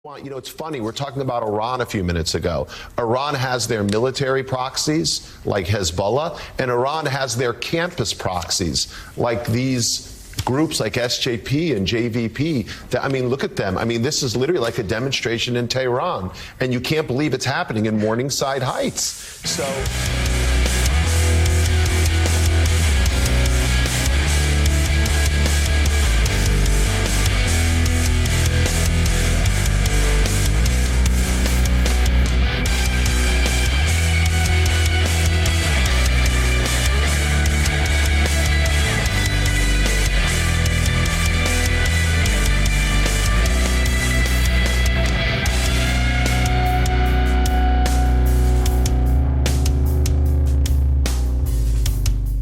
Well, you know, it's funny. We're talking about Iran a few minutes ago. Iran has their military proxies, like Hezbollah, and Iran has their campus proxies, like these groups like SJP and JVP. I mean, look at them. I mean, this is literally like a demonstration in Tehran, and you can't believe it's happening in Morningside Heights. So...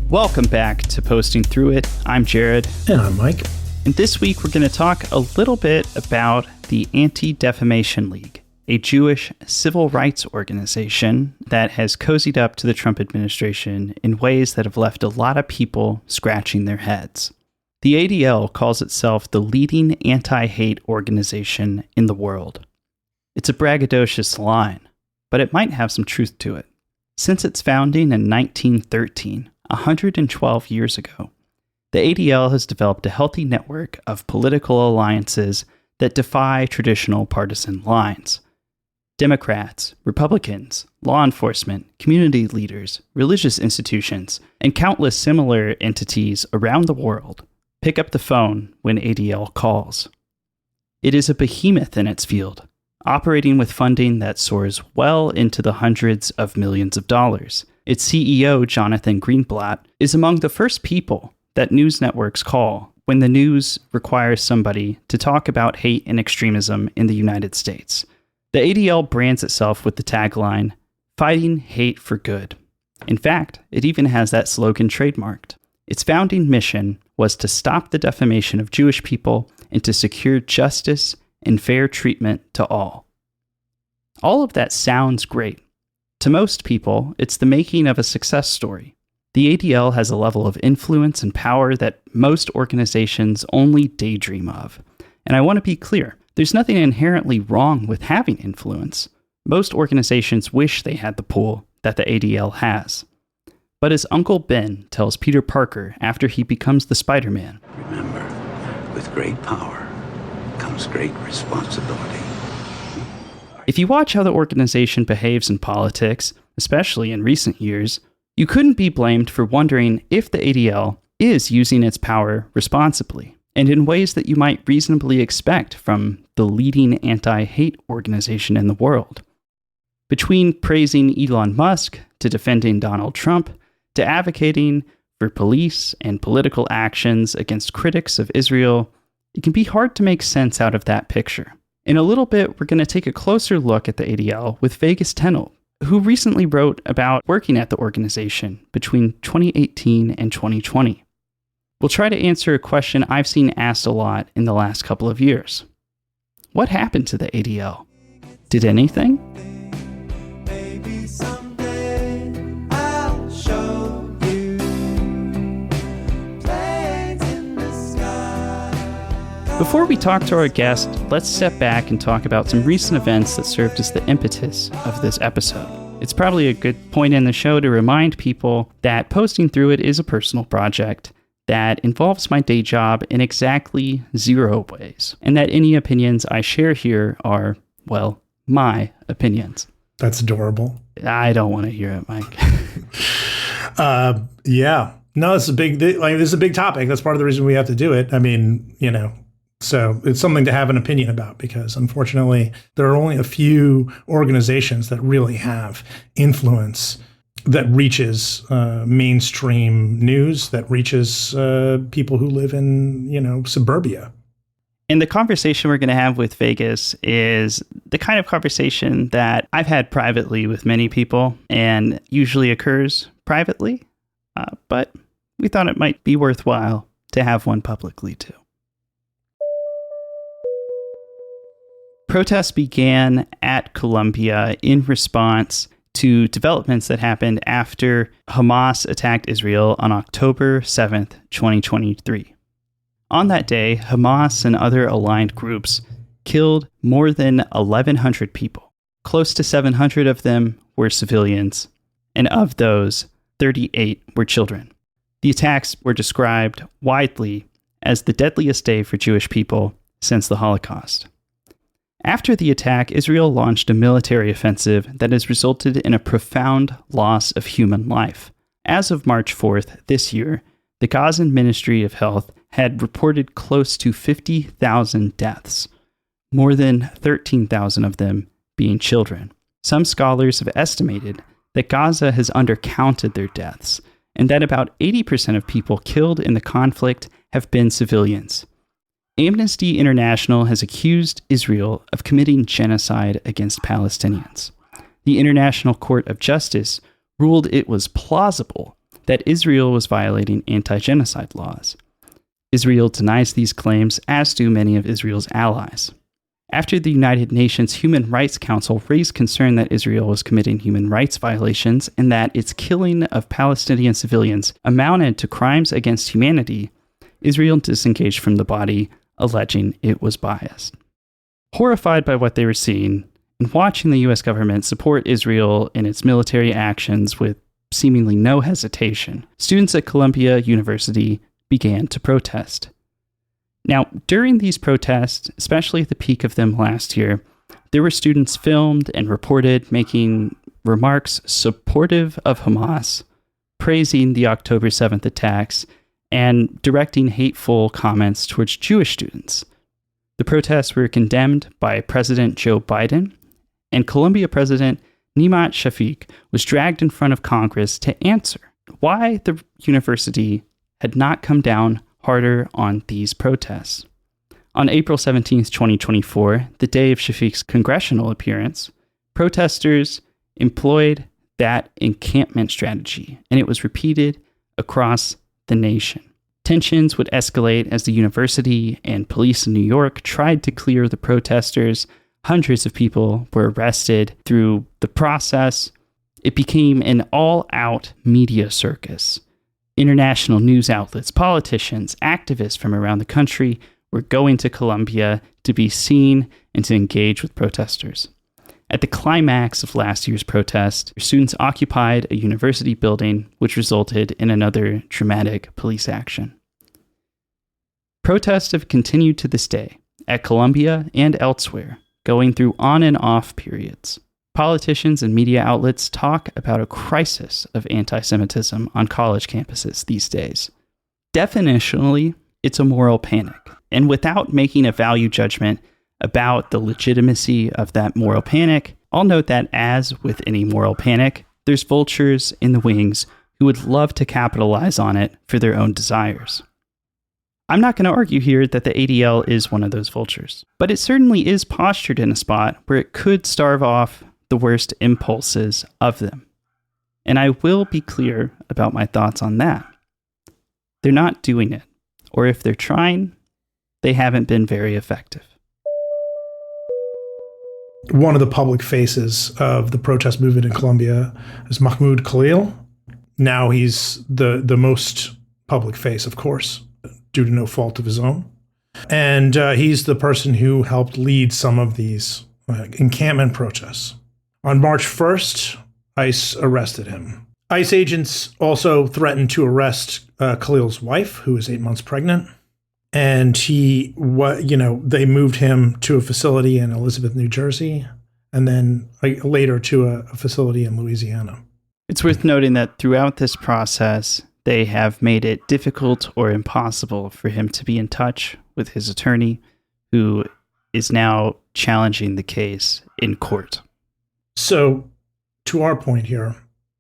Welcome back to Posting Through It. I'm Jared. And I'm Mike. And this week we're going to talk a little bit about the Anti-Defamation League, a Jewish civil rights organization that has cozied up to the Trump administration in ways that have left a lot of people scratching their heads. The ADL calls itself the leading anti-hate organization in the world. It's a braggadocious line, but it might have some truth to it. Since its founding in 1913, 112 years ago, the ADL has developed a healthy network of political alliances that defy traditional partisan lines. Democrats, Republicans, law enforcement, community leaders, religious institutions, and countless similar entities around the world pick up the phone when ADL calls. It is a behemoth in its field, operating with funding that soars well into the hundreds of millions of dollars. Its CEO, Jonathan Greenblatt, is among the first people that news networks call when the news requires somebody to talk about hate and extremism in the United States. The ADL brands itself with the tagline, "Fighting Hate for Good." In fact, it even has that slogan trademarked. Its founding mission was to stop the defamation of Jewish people and to secure justice and fair treatment to all. All of that sounds great. To most people, it's the making of a success story. The ADL has a level of influence and power that most organizations only daydream of. And I want to be clear, there's nothing inherently wrong with having influence. Most organizations wish they had the pull that the ADL has. But as Uncle Ben tells Peter Parker after he becomes the Spider-Man, "Remember, with great power comes great responsibility." if you watch how the organization behaves in politics, especially in recent years, you couldn't be blamed for wondering if the ADL is using its power responsibly, and in ways that you might reasonably expect from the leading anti-hate organization in the world. Between praising Elon Musk, to defending Donald Trump, to advocating for police and political actions against critics of Israel, it can be hard to make sense out of that picture. In a little bit, we're going to take a closer look at the ADL with Vegas Tenold, who recently wrote about working at the organization between 2018 and 2020. We'll try to answer a question I've seen asked a lot in the last couple of years. What happened to the ADL? Did anything? Before we talk to our guest, let's step back and talk about some recent events that served as the impetus of this episode. It's probably a good point in the show to remind people that Posting Through It is a personal project that involves my day job in exactly 0 ways, and that any opinions I share here are, well, my opinions. That's adorable. I don't want to hear it, Mike. Yeah. No, this is a big topic. That's part of the reason we have to do it. I mean, so it's something to have an opinion about because, unfortunately, there are only a few organizations that really have influence that reaches mainstream news, that reaches people who live in, suburbia. And the conversation we're going to have with Vegas is the kind of conversation that I've had privately with many people and usually occurs privately, but we thought it might be worthwhile to have one publicly too. Protests began at Columbia in response to developments that happened after Hamas attacked Israel on October 7th, 2023. On that day, Hamas and other aligned groups killed more than 1,100 people. Close to 700 of them were civilians, and of those, 38 were children. The attacks were described widely as the deadliest day for Jewish people since the Holocaust. After the attack, Israel launched a military offensive that has resulted in a profound loss of human life. As of March 4th this year, the Gazan Ministry of Health had reported close to 50,000 deaths, more than 13,000 of them being children. Some scholars have estimated that Gaza has undercounted their deaths, and that about 80% of people killed in the conflict have been civilians. Amnesty International has accused Israel of committing genocide against Palestinians. The International Court of Justice ruled it was plausible that Israel was violating anti-genocide laws. Israel denies these claims, as do many of Israel's allies. After the United Nations Human Rights Council raised concern that Israel was committing human rights violations and that its killing of Palestinian civilians amounted to crimes against humanity, Israel disengaged from the body, alleging it was biased. Horrified by what they were seeing, and watching the U.S. government support Israel in its military actions with seemingly no hesitation, students at Columbia University began to protest. Now, during these protests, especially at the peak of them last year, there were students filmed and reported making remarks supportive of Hamas, praising the October 7th attacks, and directing hateful comments towards Jewish students. The protests were condemned by President Joe Biden, and Columbia President Nemat Shafik was dragged in front of Congress to answer why the university had not come down harder on these protests. On April 17, 2024, the day of Shafik's congressional appearance, protesters employed that encampment strategy, and it was repeated across the nation. Tensions would escalate as the university and police in New York tried to clear the protesters. Hundreds of people were arrested through the process. It became an all-out media circus. International news outlets, politicians, activists from around the country were going to Columbia to be seen and to engage with protesters. At the climax of last year's protest, students occupied a university building, which resulted in another dramatic police action. Protests have continued to this day, at Columbia and elsewhere, going through on and off periods. Politicians and media outlets talk about a crisis of anti-Semitism on college campuses these days. Definitionally, it's a moral panic, and without making a value judgment about the legitimacy of that moral panic, I'll note that as with any moral panic, there's vultures in the wings who would love to capitalize on it for their own desires. I'm not going to argue here that the ADL is one of those vultures, but it certainly is postured in a spot where it could starve off the worst impulses of them. And I will be clear about my thoughts on that. They're not doing it, or if they're trying, they haven't been very effective. One of the public faces of the protest movement in Colombia is Mahmoud Khalil. Now he's the most public face, of course, due to no fault of his own. And he's the person who helped lead some of these encampment protests. On March 1st, ICE arrested him. ICE agents also threatened to arrest Khalil's wife, who is 8 months pregnant. And they moved him to a facility in Elizabeth, New Jersey, and then later to a facility in Louisiana. It's worth noting that throughout this process, they have made it difficult or impossible for him to be in touch with his attorney, who is now challenging the case in court. So, to our point here,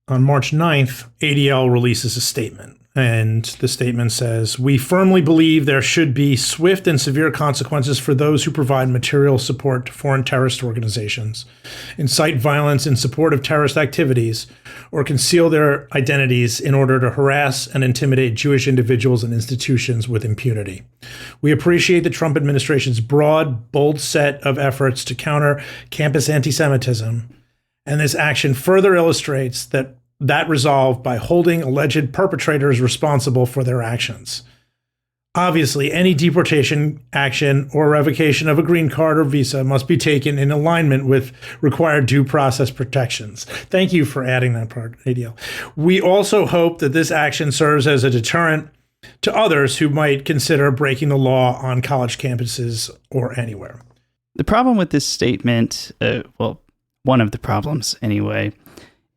on March 9th, ADL releases a statement. And the statement says, "We firmly believe there should be swift and severe consequences for those who provide material support to foreign terrorist organizations, incite violence in support of terrorist activities, or conceal their identities in order to harass and intimidate Jewish individuals and institutions with impunity. We appreciate the Trump administration's broad, bold set of efforts to counter campus anti-Semitism, and this action further illustrates that resolve by holding alleged perpetrators responsible for their actions. Obviously, any deportation action or revocation of a green card or visa must be taken in alignment with required due process protections. Thank you for adding that part, ADL. We also hope that this action serves as a deterrent to others who might consider breaking the law on college campuses or anywhere. The problem with this statement, one of the problems anyway,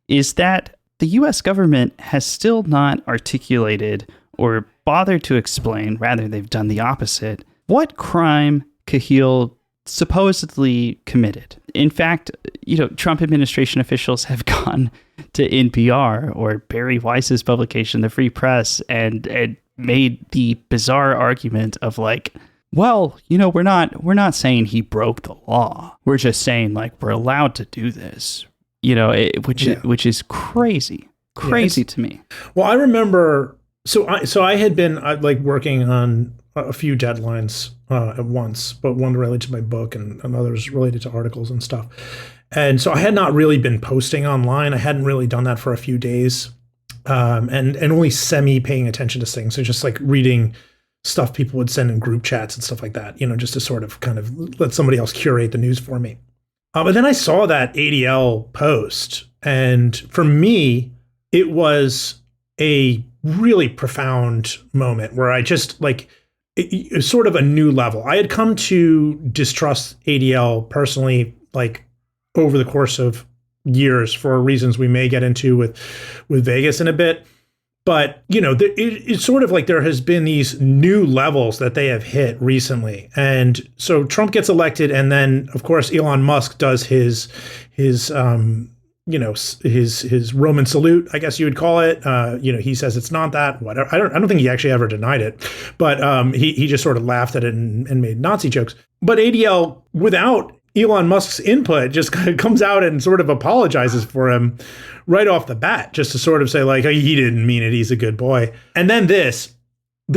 is that the U.S. government has still not articulated or bothered to explain, rather they've done the opposite, what crime Khalil supposedly committed. In fact, Trump administration officials have gone to NPR or Barry Weiss's publication, The Free Press, and made the bizarre argument of like, well, we're not saying he broke the law. We're just saying like we're allowed to do this. Which is crazy to me. Well, I remember. So I had been like working on a few deadlines at once, but one related to my book and others related to articles and stuff. And so I had not really been posting online. I hadn't really done that for a few days, and only semi paying attention to things. So just like reading stuff people would send in group chats and stuff like that, just to sort of kind of let somebody else curate the news for me. But then I saw that ADL post, and for me, it was a really profound moment where I just like it was sort of a new level. I had come to distrust ADL personally, like over the course of years for reasons we may get into with Vegas in a bit. But, it's sort of like there has been these new levels that they have hit recently. And so Trump gets elected. And then, of course, Elon Musk does his Roman salute, I guess you would call it. He says it's not that. Whatever. I don't think he actually ever denied it. But he just sort of laughed at it and made Nazi jokes. But ADL, without Elon Musk's input, just kind of comes out and sort of apologizes for him right off the bat, just to sort of say like, oh, he didn't mean it. He's a good boy. And then there's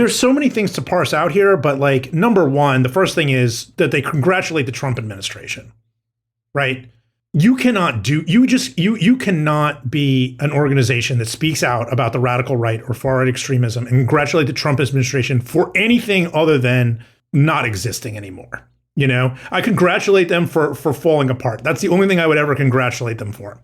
so many things to parse out here. But like, number one, the first thing is that they congratulate the Trump administration, right? You cannot be an organization that speaks out about the radical right or far right extremism and congratulate the Trump administration for anything other than not existing anymore. I congratulate them for falling apart. That's the only thing I would ever congratulate them for.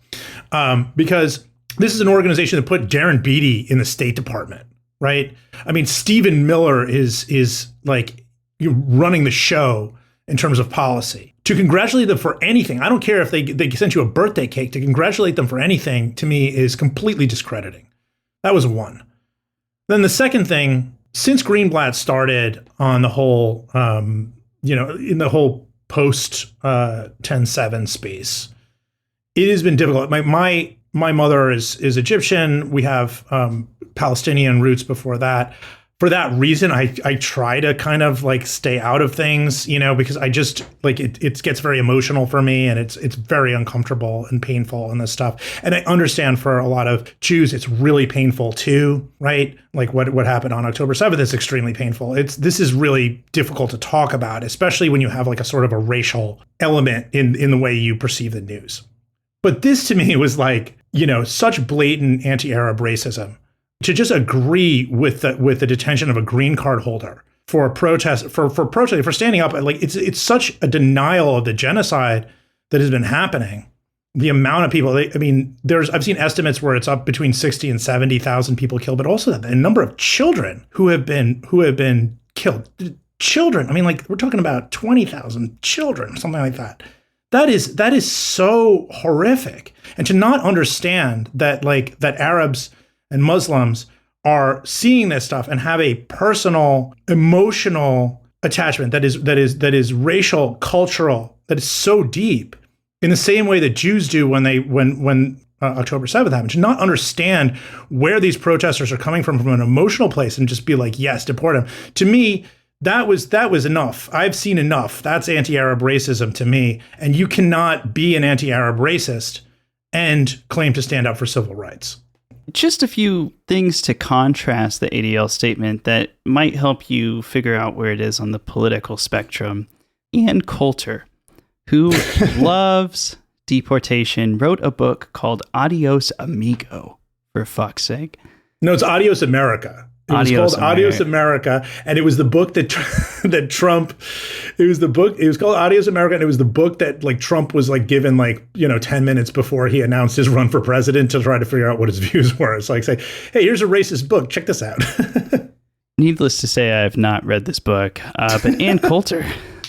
Because this is an organization that put Darren Beattie in the State Department, right? I mean, Stephen Miller is like running the show in terms of policy. To congratulate them for anything, I don't care if they sent you a birthday cake, to congratulate them for anything, to me, is completely discrediting. That was one. Then the second thing, since Greenblatt started on the whole, in the whole post 10/7 space, it has been difficult. My mother is Egyptian. We have Palestinian roots before that. For that reason, I try to kind of like stay out of things, because I just like it gets very emotional for me, and it's very uncomfortable and painful and this stuff. And I understand for a lot of Jews, it's really painful too, right? Like what happened on October 7th is extremely painful. This is really difficult to talk about, especially when you have like a sort of a racial element in the way you perceive the news. But this to me was like, such blatant anti-Arab racism. To just agree with the detention of a green card holder for a protest, for protesting, for standing up, like it's such a denial of the genocide that has been happening. The amount of people, I've seen estimates where it's up between 60 and 70,000 people killed, but also the number of children who have been killed. Children, we're talking about 20,000 children, something like that. That is so horrific, and to not understand that Arabs and Muslims are seeing this stuff and have a personal, emotional attachment that is racial, cultural, that is so deep, in the same way that Jews do when October 7th happened. To not understand where these protesters are coming from an emotional place and just be like, yes, deport them. To me, that was enough. I've seen enough. That's anti-Arab racism to me. And you cannot be an anti-Arab racist and claim to stand up for civil rights. Just a few things to contrast the ADL statement that might help you figure out where it is on the political spectrum. Ian Coulter, who loves deportation, wrote a book called Adios Amigo, for fuck's sake. No, it's Adios America. It was called Adios America, and it was the book that that Trump. It was the book. It was called Adios America, and it was the book that like Trump was like given 10 minutes before he announced his run for president to try to figure out what his views were. It's like say, hey, here's a racist book. Check this out. Needless to say, I have not read this book, but Ann Coulter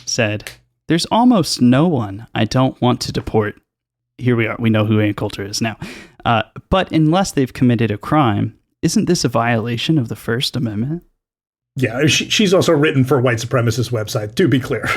said, "There's almost no one I don't want to deport." Here we are. We know who Ann Coulter is now. But unless they've committed a crime, isn't this a violation of the First Amendment? Yeah, she's also written for a white supremacist website, to be clear.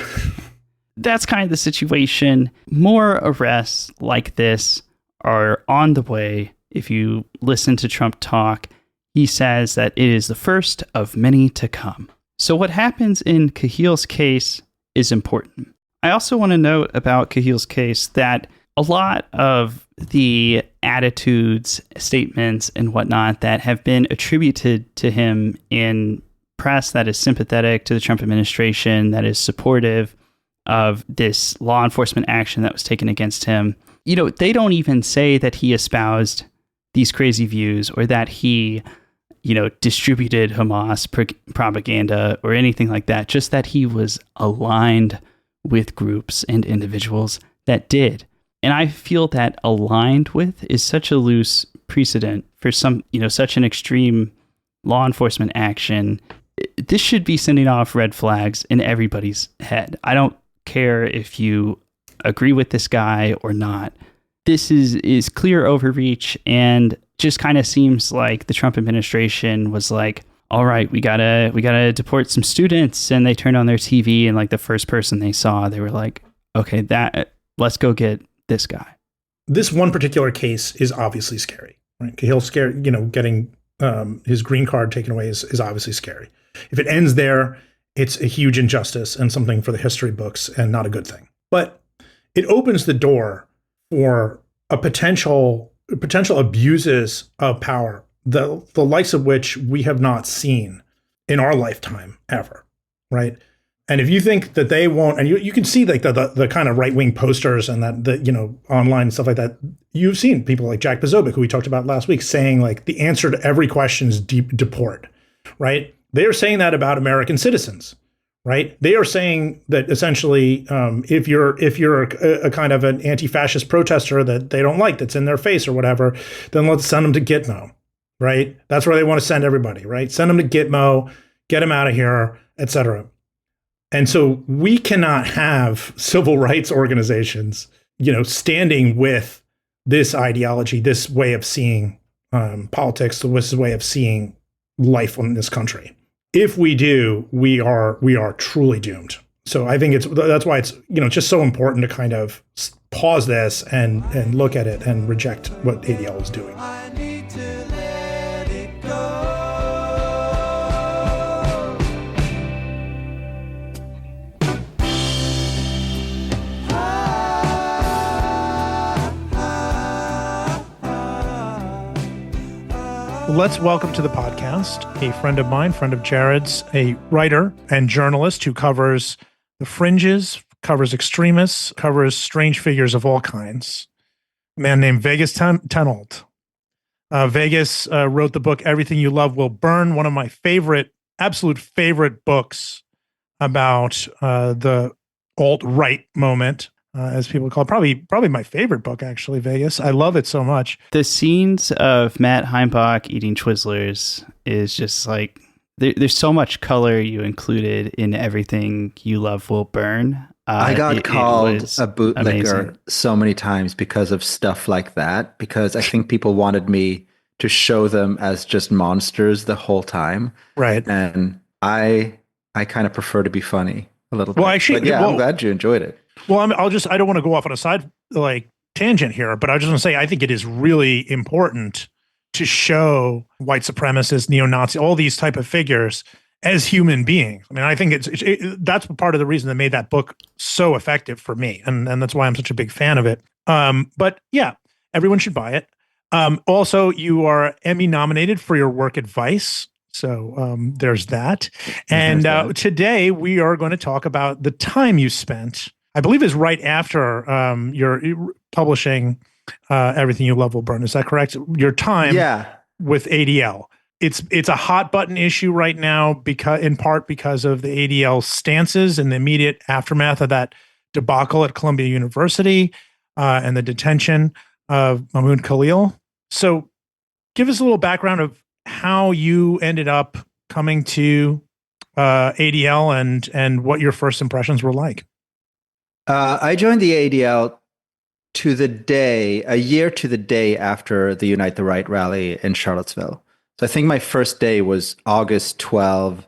That's kind of the situation. More arrests like this are on the way. If you listen to Trump talk, he says that it is the first of many to come. So what happens in Khil's case is important. I also want to note about Khil's case that a lot of the attitudes, statements, and whatnot that have been attributed to him in press that is sympathetic to the Trump administration, that is supportive of this law enforcement action that was taken against him, they don't even say that he espoused these crazy views or that he, distributed Hamas propaganda or anything like that, just that he was aligned with groups and individuals that did. And I feel that aligned with is such a loose precedent for some, such an extreme law enforcement action. This should be sending off red flags in everybody's head. I don't care if you agree with this guy or not. This is clear overreach, and just kind of seems like the Trump administration was like, all right, we gotta deport some students, and they turned on their TV, and like the first person they saw, they were like, okay, let's go get this guy. This one particular case is obviously scary, right? He'll scare, getting his green card taken away is obviously scary. If it ends there, it's a huge injustice and something for the history books and not a good thing. But it opens the door for a potential abuses of power, the likes of which we have not seen in our lifetime ever, right? And if you think that they won't, and you can see like the kind of right-wing posters and that online and stuff like that, you've seen people like Jack Posobiec, who we talked about last week, saying like the answer to every question is deport, right? They are saying that about American citizens, right? They are saying that essentially, if you're a kind of an anti-fascist protester that they don't like, that's in their face or whatever, then let's send them to Gitmo, right? That's where they want to send everybody, right? Send them to Gitmo, get them out of here, etc. And so we cannot have civil rights organizations, standing with this ideology, this way of seeing politics, this way of seeing life in this country. If we do, we are truly doomed. So I think that's why it's just so important to kind of pause this and look at it and reject what ADL is doing. I need to let it go. Let's welcome to the podcast a friend of mine, friend of Jared's, a writer and journalist who covers the fringes, covers extremists, covers strange figures of all kinds. A man named Vegas Tenold. Vegas wrote the book Everything You Love Will Burn, one of my absolute favorite books about the alt-right moment. As people call it, probably my favorite book, actually, Vegas. I love it so much. The scenes of Matt Heimbach eating Twizzlers is just like, there's so much color you included in Everything You Love Will Burn. I got called a bootlicker amazing. so many times because of stuff like that, because I think people wanted me to show them as just monsters the whole time. Right. And I kind of prefer to be funny a little bit. Well, actually, but yeah, I'm glad you enjoyed it. Well, I don't want to go off on a side tangent here, but I just want to say I think it is really important to show white supremacists, neo-Nazi, all these type of figures as human beings. I mean, I think that's part of the reason that made that book so effective for me, and that's why I'm such a big fan of it. But yeah, everyone should buy it. Also, you are Emmy nominated for your work advice. So there's that. And today we are going to talk about the time you spent, I believe is right after you're publishing Everything You Love Will Burn. Is that correct? Your time with ADL. it's a hot button issue right now because in part because of the ADL stances and the immediate aftermath of that debacle at Columbia University and the detention of Mahmoud Khalil. So give us a little background of how you ended up coming to ADL and what your first impressions were like. I joined the ADL a year to the day after the Unite the Right rally in Charlottesville. So I think my first day was August 12,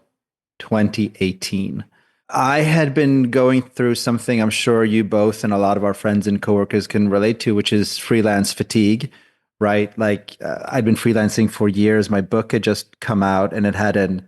2018. I had been going through something I'm sure you both and a lot of our friends and coworkers can relate to, which is freelance fatigue, right? Like I'd been freelancing for years. My book had just come out and it hadn't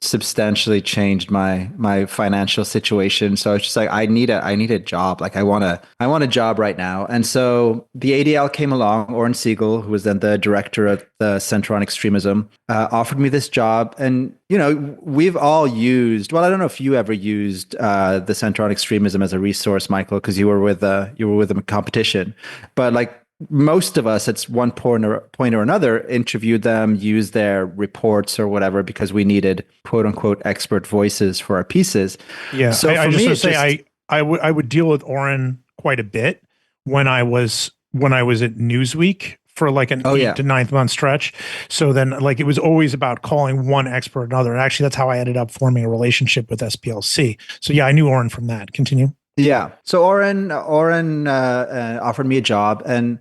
substantially changed my financial situation. So I was just like, I need a job. Like I want a job right now. And so the ADL came along. Oren Siegel, who was then the director of the Center on Extremism, offered me this job. And we've all used. Well, I don't know if you ever used the Center on Extremism as a resource, Michael, because you were with the competition. But like most of us at one point or another interviewed them, used their reports or whatever because we needed quote unquote expert voices for our pieces. Yeah. So I just want to say I would deal with Oren quite a bit when I was at Newsweek for like an 8 to 9 month stretch. So then like it was always about calling one expert or another. And actually that's how I ended up forming a relationship with SPLC. So yeah, I knew Oren from that. Continue. Yeah. So Oren offered me a job and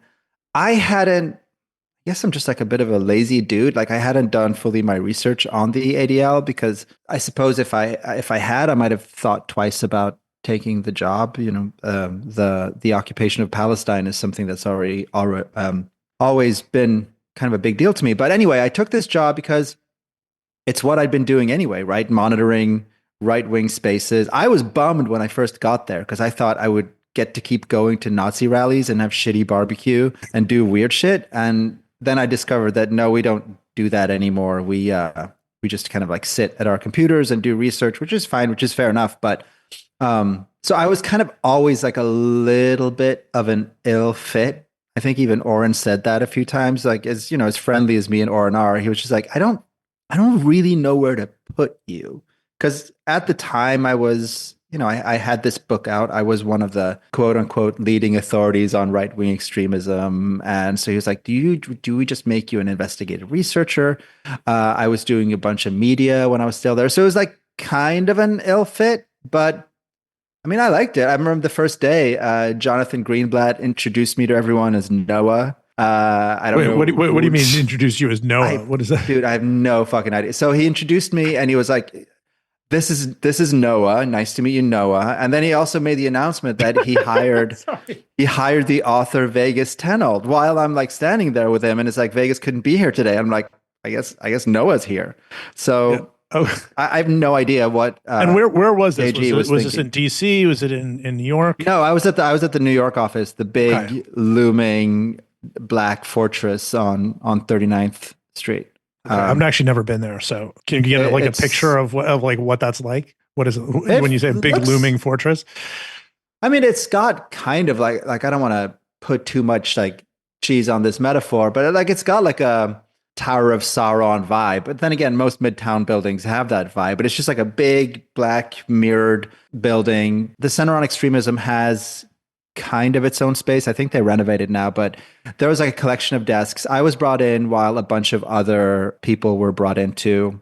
I guess I'm just like a bit of a lazy dude. Like I hadn't done fully my research on the ADL because I suppose if I had, I might have thought twice about taking the job. The occupation of Palestine is something that's always been kind of a big deal to me. But anyway, I took this job because it's what I'd been doing anyway, right? Monitoring right-wing spaces. I was bummed when I first got there because I thought I would get to keep going to Nazi rallies and have shitty barbecue and do weird shit. And then I discovered that no, we don't do that anymore. We just kind of like sit at our computers and do research, which is fine, which is fair enough. But so I was kind of always like a little bit of an ill fit. I think even Oren said that a few times, like as friendly as me and Oren are, he was just like, I don't really know where to put you. Because at the time I was, I had this book out. I was one of the quote unquote leading authorities on right-wing extremism. And so he was like, do we just make you an investigative researcher? I was doing a bunch of media when I was still there. So it was like kind of an ill fit, but I mean, I liked it. I remember the first day, Jonathan Greenblatt introduced me to everyone as Noah. I don't know. What do you mean introduce you as Noah? What is that? Dude, I have no fucking idea. So he introduced me and he was like, This is Noah. Nice to meet you, Noah. And then he also made the announcement that he hired the author Vegas Tenold while I'm like standing there with him, and it's like Vegas couldn't be here today. I'm like, I guess Noah's here. So I have no idea what. And where was this? Was this in thinking. DC? Was it in New York? No, I was at the New York office, the big looming black fortress on 39th Street. I've actually never been there, so can you get like a picture of what that's like? What is it when you say big looming fortress? I mean, it's got kind of like I don't want to put too much like cheese on this metaphor, but like it's got like a Tower of Sauron vibe. But then again, most Midtown buildings have that vibe, but it's just like a big black mirrored building. The Center on Extremism has kind of its own space. I think they renovated now, but there was like a collection of desks. I was brought in while a bunch of other people were brought in too,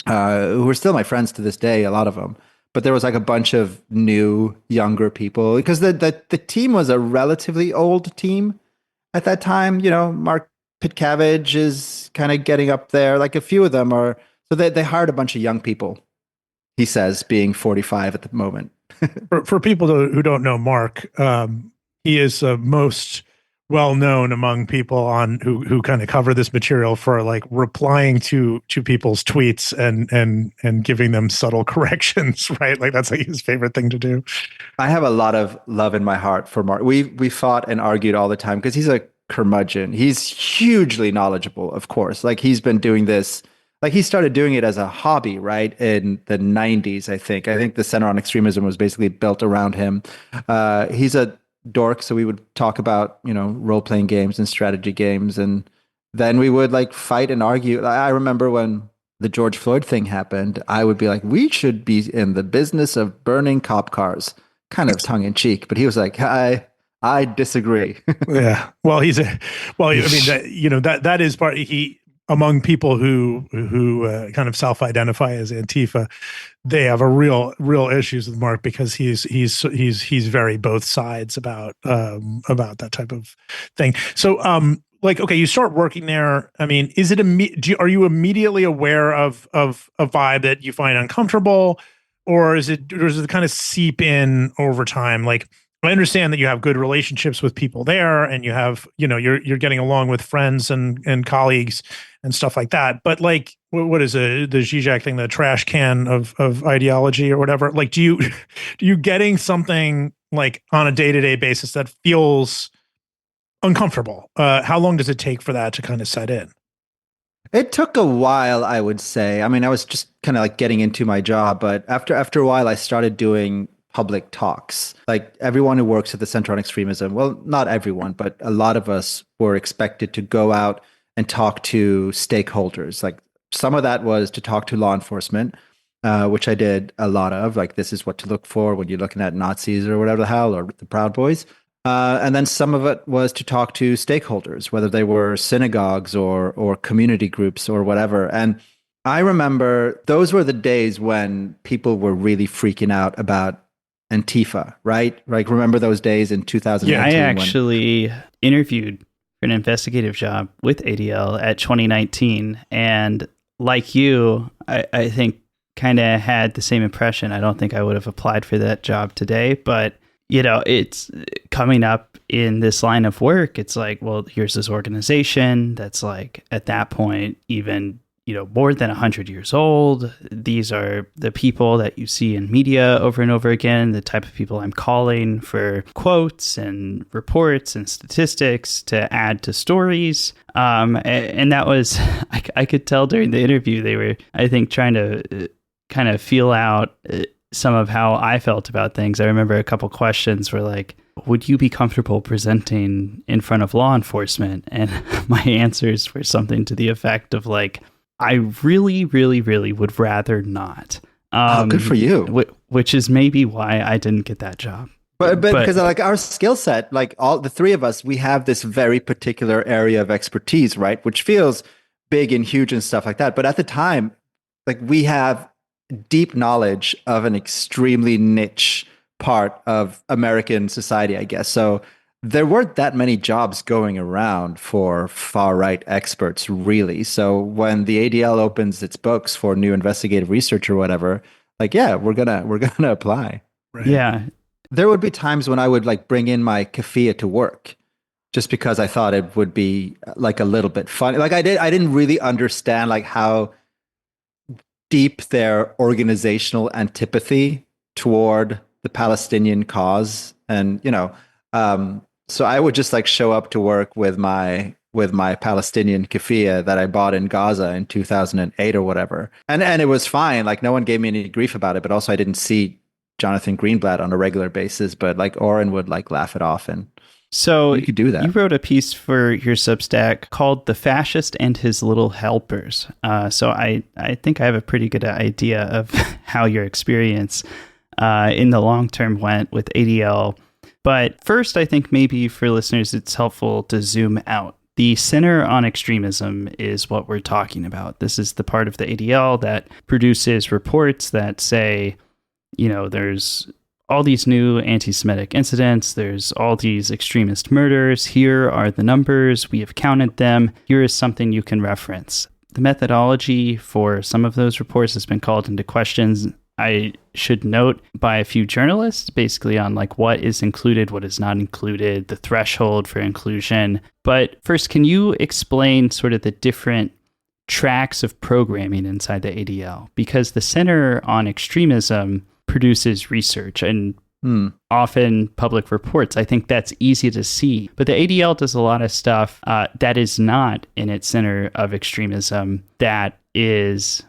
who are still my friends to this day, a lot of them. But there was like a bunch of new, younger people because the team was a relatively old team at that time. Mark Pitcavage is kind of getting up there. Like a few of them are, so they hired a bunch of young people, he says, being 45 at the moment. For people who don't know Mark, he is most well known among people who kind of cover this material for like replying to people's tweets and giving them subtle corrections, right? Like that's like his favorite thing to do. I have a lot of love in my heart for Mark. We fought and argued all the time because he's a curmudgeon. He's hugely knowledgeable, of course. Like he's been doing this. Like he started doing it as a hobby, right? In the 90s, I think. I think the Center on Extremism was basically built around him. He's a dork, so we would talk about, role-playing games and strategy games and then we would like fight and argue. I remember when the George Floyd thing happened, I would be like, we should be in the business of burning cop cars, kind of tongue in cheek. But he was like, I disagree. Yeah. Well, I mean, that is part. Among people who kind of self-identify as Antifa, they have a real issues with Mark because he's very both sides about that type of thing. So, okay, you start working there. I mean, is it are you immediately aware of a vibe that you find uncomfortable, or does it kind of seep in over time? Like, I understand that you have good relationships with people there, and you have, you're getting along with friends and colleagues and stuff like that. But like, what is the Zizek thing, the trash can of ideology or whatever? Like, do you getting something like on a day-to-day basis that feels uncomfortable? How long does it take for that to kind of set in? It took a while, I would say. I mean, I was just kind of like getting into my job, but after a while, I started doing public talks. Like everyone who works at the Center on Extremism, well, not everyone, but a lot of us were expected to go out and talk to stakeholders. Like some of that was to talk to law enforcement, which I did a lot of. Like, this is what to look for when you're looking at Nazis or whatever the hell, or the Proud Boys. And then some of it was to talk to stakeholders, whether they were synagogues or community groups or whatever. And I remember those were the days when people were really freaking out about Antifa, right? Like, remember those days in 2019? Yeah, I actually interviewed for an investigative job with ADL at 2019. And like you, I think kind of had the same impression. I don't think I would have applied for that job today, but it's coming up in this line of work. It's like, well, here's this organization that's like at that point, even, more than 100 years old. These are the people that you see in media over and over again, the type of people I'm calling for quotes and reports and statistics to add to stories. And that was, I could tell during the interview, they were, I think, trying to kind of feel out some of how I felt about things. I remember a couple questions were like, would you be comfortable presenting in front of law enforcement? And my answers were something to the effect of like, I really, really, really would rather not. Good for you. Which is maybe why I didn't get that job. But because like our skill set, like all the three of us, we have this very particular area of expertise, right? Which feels big and huge and stuff like that. But at the time, like, we have deep knowledge of an extremely niche part of American society, I guess. So there weren't that many jobs going around for far-right experts, really. So when the ADL opens its books for new investigative research or whatever, like, yeah, we're gonna apply. Right. Yeah. There would be times when I would like bring in my keffiyeh to work, just because I thought it would be like a little bit funny. Like I didn't really understand like how deep their organizational antipathy toward the Palestinian cause, and so I would just like show up to work with my Palestinian keffiyeh that I bought in Gaza in 2008 or whatever, and it was fine. Like, no one gave me any grief about it, but also I didn't see Jonathan Greenblatt on a regular basis, but like Oren would like laugh it off, and so you could do that. You wrote a piece for your Substack called "The Fascist and His Little Helpers." So I think I have a pretty good idea of how your experience in the long term went with ADL. But first, I think maybe for listeners, it's helpful to zoom out. The Center on Extremism is what we're talking about. This is the part of the ADL that produces reports that say, there's all these new anti-Semitic incidents. There's all these extremist murders. Here are the numbers. We have counted them. Here is something you can reference. The methodology for some of those reports has been called into question, I should note, by a few journalists, basically on like what is included, what is not included, the threshold for inclusion. But first, can you explain sort of the different tracks of programming inside the ADL? Because the Center on Extremism produces research and often public reports. I think that's easy to see. But the ADL does a lot of stuff that is not in its Center of Extremism that is,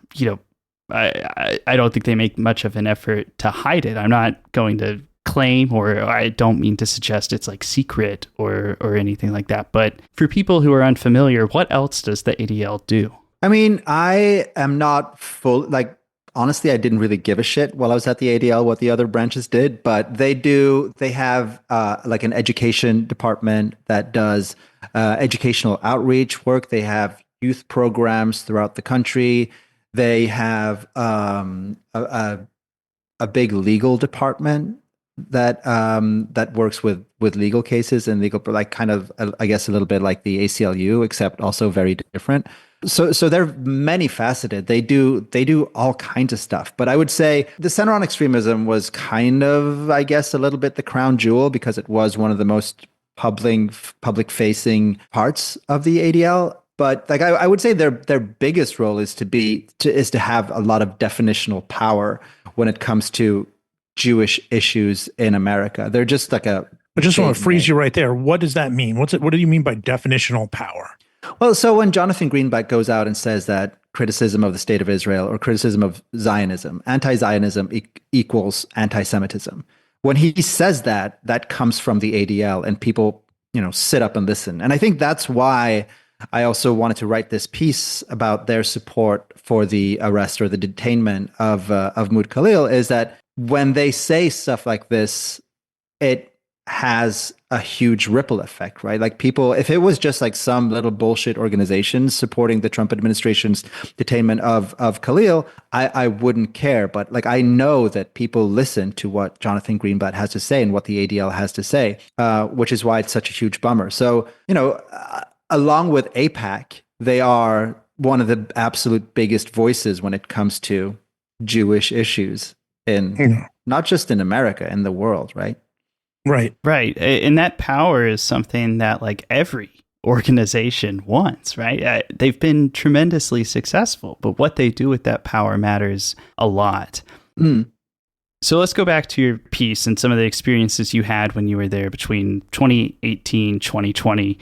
I don't think they make much of an effort to hide it. I'm not going to claim, or I don't mean to suggest it's like secret or anything like that, but for people who are unfamiliar, what else does the ADL do? I mean, I am not full, like, honestly, I didn't really give a shit while I was at the ADL what the other branches did, but they have like an education department that does educational outreach work. They have youth programs throughout the country. They have a big legal department that works with legal cases and legal, like kind of, I guess, a little bit like the ACLU, except also very different. So they're many faceted. They do all kinds of stuff. But I would say the Center on Extremism was kind of, I guess, a little bit the crown jewel because it was one of the most public facing parts of the ADL. But like I would say their biggest role is to have a lot of definitional power when it comes to Jewish issues in America. They're just like I just want to freeze you right there. What does that mean? What do you mean by definitional power? Well, so when Jonathan Greenblatt goes out and says that criticism of the state of Israel or criticism of Zionism, anti-Zionism equals anti-Semitism. When he says that, that comes from the ADL and people, sit up and listen. And I think that's why I also wanted to write this piece about their support for the arrest or the detainment of Mahmoud Khalil, is that when they say stuff like this, it has a huge ripple effect, right? Like people, if it was just like some little bullshit organization supporting the Trump administration's detainment of Khalil, I wouldn't care. But like, I know that people listen to what Jonathan Greenblatt has to say and what the ADL has to say, which is why it's such a huge bummer. So, along with AIPAC, they are one of the absolute biggest voices when it comes to Jewish issues in not just in America, in the world, right? Right. And that power is something that like every organization wants, right? They've been tremendously successful, but what they do with that power matters a lot. So let's go back to your piece and some of the experiences you had when you were there between 2018, 2020.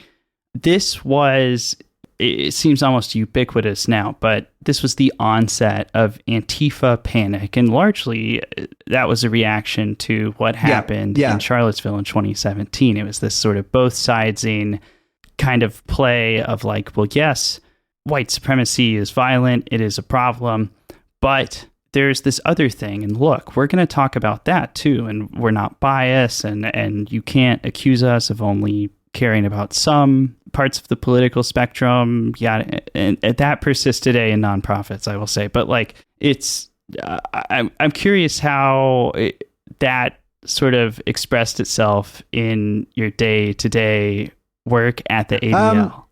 This was, it seems almost ubiquitous now, but this was the onset of Antifa panic. And largely that was a reaction to what happened in Charlottesville in 2017. It was this sort of both sidesing kind of play of like, well, yes, white supremacy is violent. It is a problem, but there's this other thing. And look, we're going to talk about that too. And we're not biased and you can't accuse us of only caring about some parts of the political spectrum. Yeah. And that persists today in nonprofits, I will say. But like, it's, I'm curious how that sort of expressed itself in your day-to-day work at the ADL.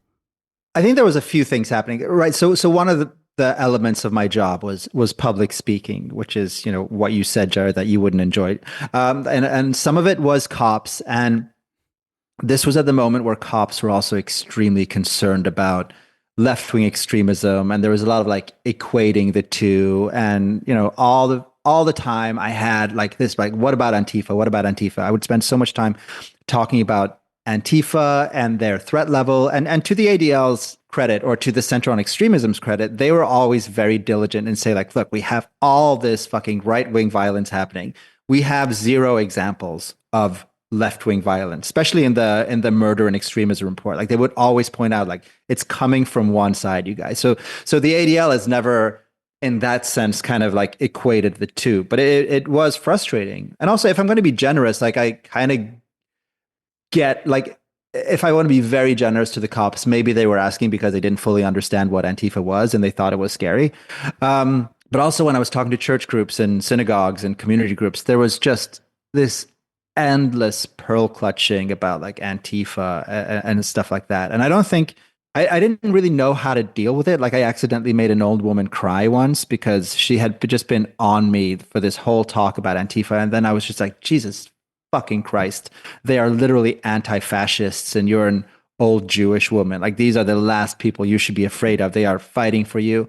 I think there was a few things happening, right? So one of the elements of my job was public speaking, which is, what you said, Jared, that you wouldn't enjoy. And some of it was cops. And this was at the moment where cops were also extremely concerned about left-wing extremism. And there was a lot of like equating the two. And, all the time I had like this, like, what about Antifa? What about Antifa? I would spend so much time talking about Antifa and their threat level. And to the ADL's credit, or to the Center on Extremism's credit, they were always very diligent and say like, look, we have all this fucking right-wing violence happening. We have zero examples of left-wing violence, especially in the murder and extremism report. Like they would always point out like, it's coming from one side, you guys. So the ADL has never, in that sense, kind of like equated the two, but it was frustrating. And also, if I'm going to be generous, like I kind of get like, if I want to be very generous to the cops, maybe they were asking because they didn't fully understand what Antifa was and they thought it was scary. But also when I was talking to church groups and synagogues and community groups, there was just this endless pearl clutching about like Antifa and stuff like that. And I don't think, I didn't really know how to deal with it. Like I accidentally made an old woman cry once because she had just been on me for this whole talk about Antifa. And then I was just like, Jesus fucking Christ, they are literally anti-fascists and you're an old Jewish woman. Like these are the last people you should be afraid of. They are fighting for you.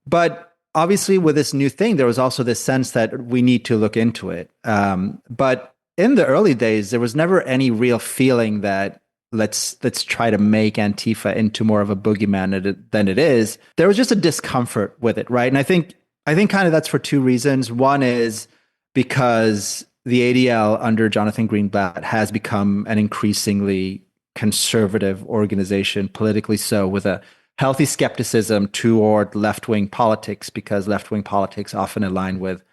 But obviously with this new thing, there was also this sense that we need to look into it. But in the early days, there was never any real feeling that let's try to make Antifa into more of a boogeyman than it is. There was just a discomfort with it, right? And I think kind of that's for two reasons. One is because the ADL under Jonathan Greenblatt has become an increasingly conservative organization, politically so, with a healthy skepticism toward left-wing politics, because left-wing politics often align with,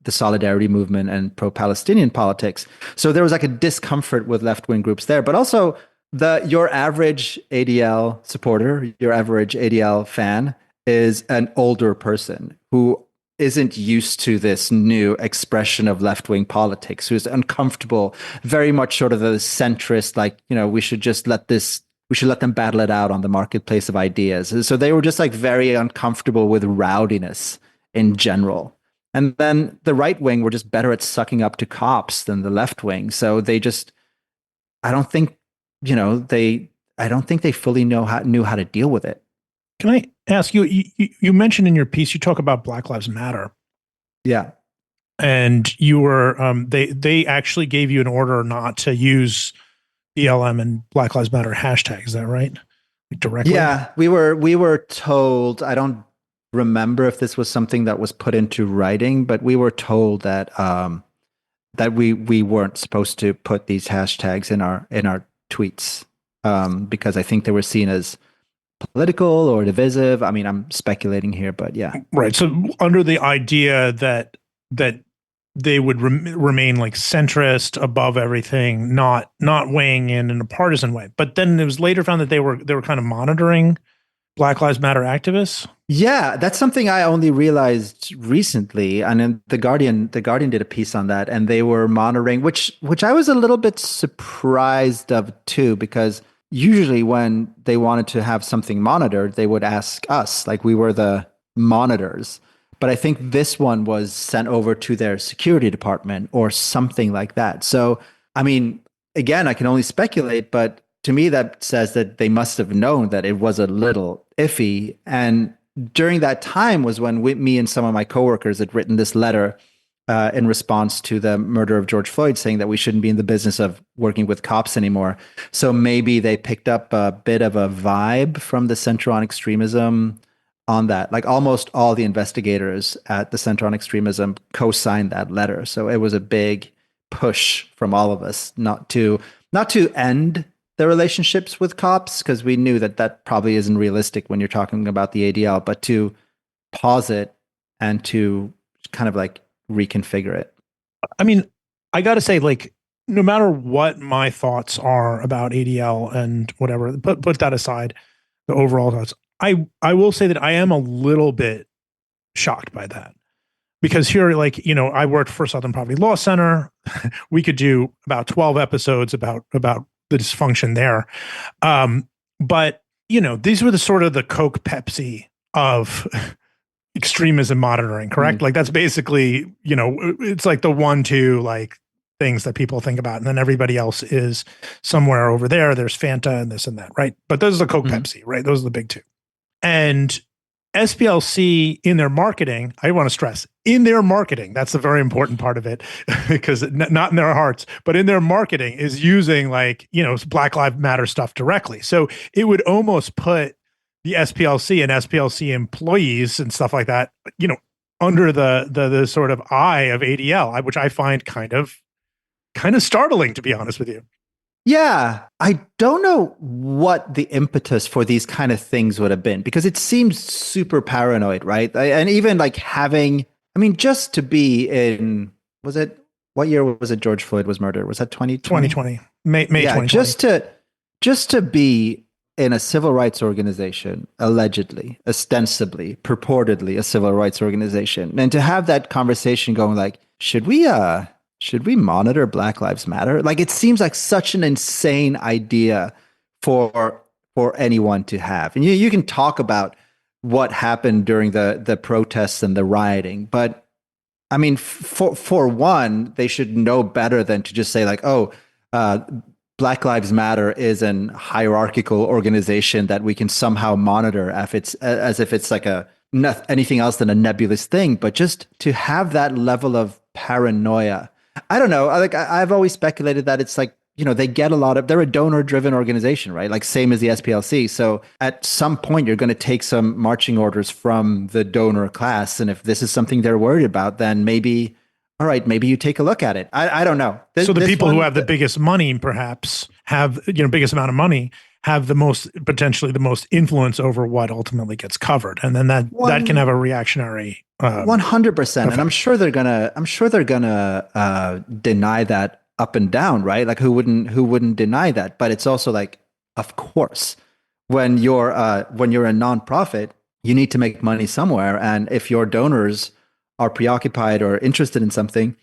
the solidarity movement and pro-Palestinian politics. So there was like a discomfort with left-wing groups there, but also your average ADL supporter, your average ADL fan is an older person who isn't used to this new expression of left-wing politics, who's uncomfortable, very much sort of the centrist, like, we should let them battle it out on the marketplace of ideas. So they were just like very uncomfortable with rowdiness in general. And then the right wing were just better at sucking up to cops than the left wing. So they just, I don't think they fully knew how to deal with it. Can I ask you, you mentioned in your piece, you talk about Black Lives Matter. Yeah. And you were, they actually gave you an order not to use BLM and Black Lives Matter hashtag. Is that right? Like directly? Yeah, we were told, I don't remember if this was something that was put into writing, but we were told that that we weren't supposed to put these hashtags in our tweets, because I think they were seen as political or divisive. I mean, I'm speculating here, but yeah. Right. So under the idea that they would remain like centrist, above everything, not weighing in a partisan way. But then it was later found that they were kind of monitoring Black Lives Matter activists. Yeah, that's something I only realized recently. And then the Guardian did a piece on that, and they were monitoring, which I was a little bit surprised of too, because usually when they wanted to have something monitored, they would ask us, like we were the monitors. But I think this one was sent over to their security department or something like that. So, I mean, again, I can only speculate, but to me, that says that they must have known that it was a little iffy. And during that time was when me and some of my coworkers had written this letter in response to the murder of George Floyd, saying that we shouldn't be in the business of working with cops anymore. So maybe they picked up a bit of a vibe from the Center on Extremism on that. Like almost all the investigators at the Center on Extremism co-signed that letter. So it was a big push from all of us not to end the relationships with cops, because we knew that probably isn't realistic when you're talking about the ADL, but to pause it and to kind of like reconfigure it. I mean, I got to say, like, no matter what my thoughts are about ADL and whatever, put that aside, the overall thoughts, I will say that I am a little bit shocked by that, because here, like, I worked for Southern Poverty Law Center. We could do about 12 episodes about the dysfunction there. But, these were the sort of the Coke Pepsi of extremism monitoring, correct? Like that's basically, it's like the 1-2 like things that people think about. And then everybody else is somewhere over there. There's Fanta and this and that, right? But those are the Coke Pepsi, right? Those are the big two. And SPLC in their marketing, I want to stress, in their marketing, that's a very important part of it, because not in their hearts, but in their marketing is using like, Black Lives Matter stuff directly. So it would almost put the SPLC and SPLC employees and stuff like that, under the sort of eye of ADL, which I find kind of startling, to be honest with you. Yeah, I don't know what the impetus for these kind of things would have been, because it seems super paranoid, right? And even like just to be in, what year was it George Floyd was murdered? Was that 2020? 2020, May yeah, 2020. Just to be in a civil rights organization, allegedly, ostensibly, purportedly a civil rights organization, and to have that conversation going like, should we monitor Black Lives Matter? Like, it seems like such an insane idea for anyone to have. And you can talk about what happened during the protests and the rioting, but I mean, for one, they should know better than to just say like, Black Lives Matter is an hierarchical organization that we can somehow monitor as if it's like anything else than a nebulous thing. But just to have that level of paranoia, I don't know. Like I've always speculated that it's like, they get they're a donor-driven organization, right? Like same as the SPLC. So at some point, you're going to take some marching orders from the donor class. And if this is something they're worried about, then maybe all right, maybe you take a look at it. I don't know. So the people who have the biggest money, perhaps, have, biggest amount of money, have potentially the most influence over what ultimately gets covered, and then that can have a reactionary 100%. And I'm sure they're gonna deny that up and down, right? Like who wouldn't deny that? But it's also like, of course, when you're a nonprofit, you need to make money somewhere, and if your donors are preoccupied or interested in something,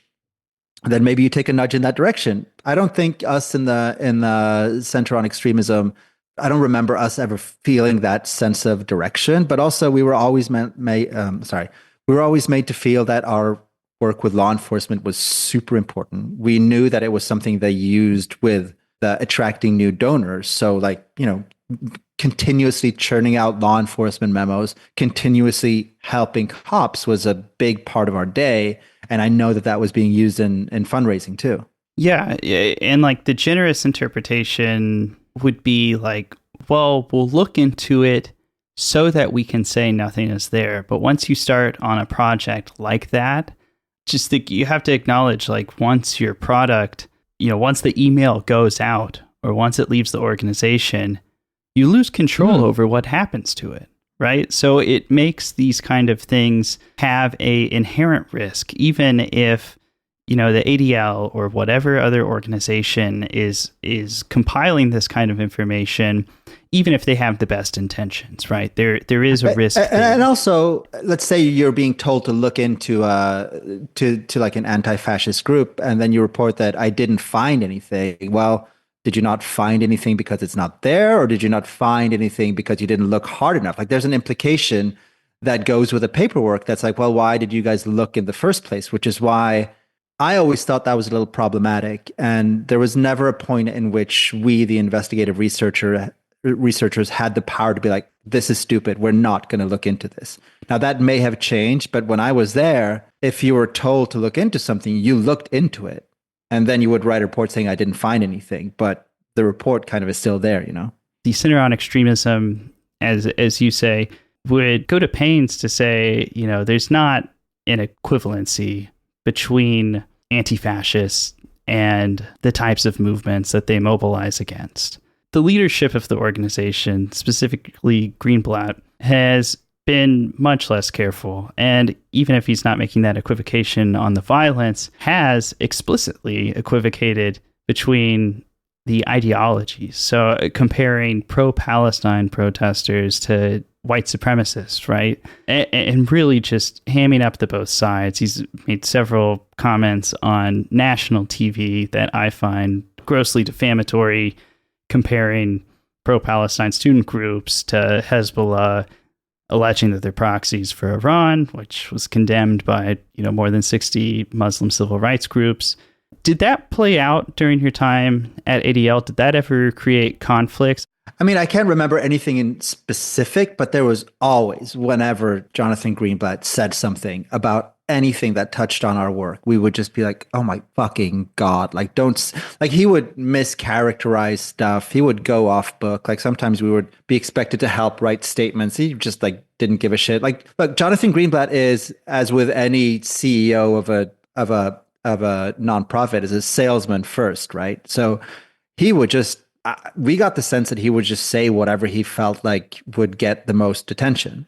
then maybe you take a nudge in that direction. I don't think us in the Center on Extremism, I don't remember us ever feeling that sense of direction. But also, we were always made to feel that our work with law enforcement was super important. We knew that it was something they used with attracting new donors. So, like, continuously churning out law enforcement memos, continuously helping cops was a big part of our day. And I know that was being used in fundraising too. Yeah. And like the generous interpretation would be like, well, we'll look into it so that we can say nothing is there. But once you start on a project like that, just think you have to acknowledge, like, once your product, once the email goes out or once it leaves the organization, you lose control over what happens to it, right? So it makes these kind of things have a inherent risk, even if, the ADL or whatever other organization is compiling this kind of information, even if they have the best intentions, right? There is a risk. And also, let's say you're being told to look into to like an anti-fascist group, and then you report that I didn't find anything. Well, did you not find anything because it's not there, or did you not find anything because you didn't look hard enough? Like, there's an implication that goes with the paperwork that's like, well, why did you guys look in the first place? Which is why I always thought that was a little problematic. And there was never a point in which we, the investigative researchers, had the power to be like, this is stupid, we're not going to look into this. Now, that may have changed, but when I was there, if you were told to look into something, you looked into it. And then you would write a report saying, I didn't find anything, but the report kind of is still there, The Center on Extremism, as you say, would go to pains to say, there's not an equivalency between anti-fascists and the types of movements that they mobilize against. The leadership of the organization, specifically Greenblatt, has been much less careful, and even if he's not making that equivocation on the violence, has explicitly equivocated between the ideologies. So comparing pro-Palestine protesters to white supremacists, right? And really just hamming up the both sides. He's made several comments on national TV that I find grossly defamatory, comparing pro-Palestine student groups to Hezbollah, alleging that they're proxies for Iran, which was condemned by, more than 60 Muslim civil rights groups. Did that play out during your time at ADL? Did that ever create conflicts? I mean, I can't remember anything in specific, but there was always, whenever Jonathan Greenblatt said something about anything that touched on our work, we would just be like, oh my fucking God. Like, he would mischaracterize stuff. He would go off book. Like, sometimes we would be expected to help write statements. He just didn't give a shit. Like, look, Jonathan Greenblatt is, as with any CEO of a nonprofit, is a salesman first, right? So he would just, we got the sense that he would just say whatever he felt like would get the most attention,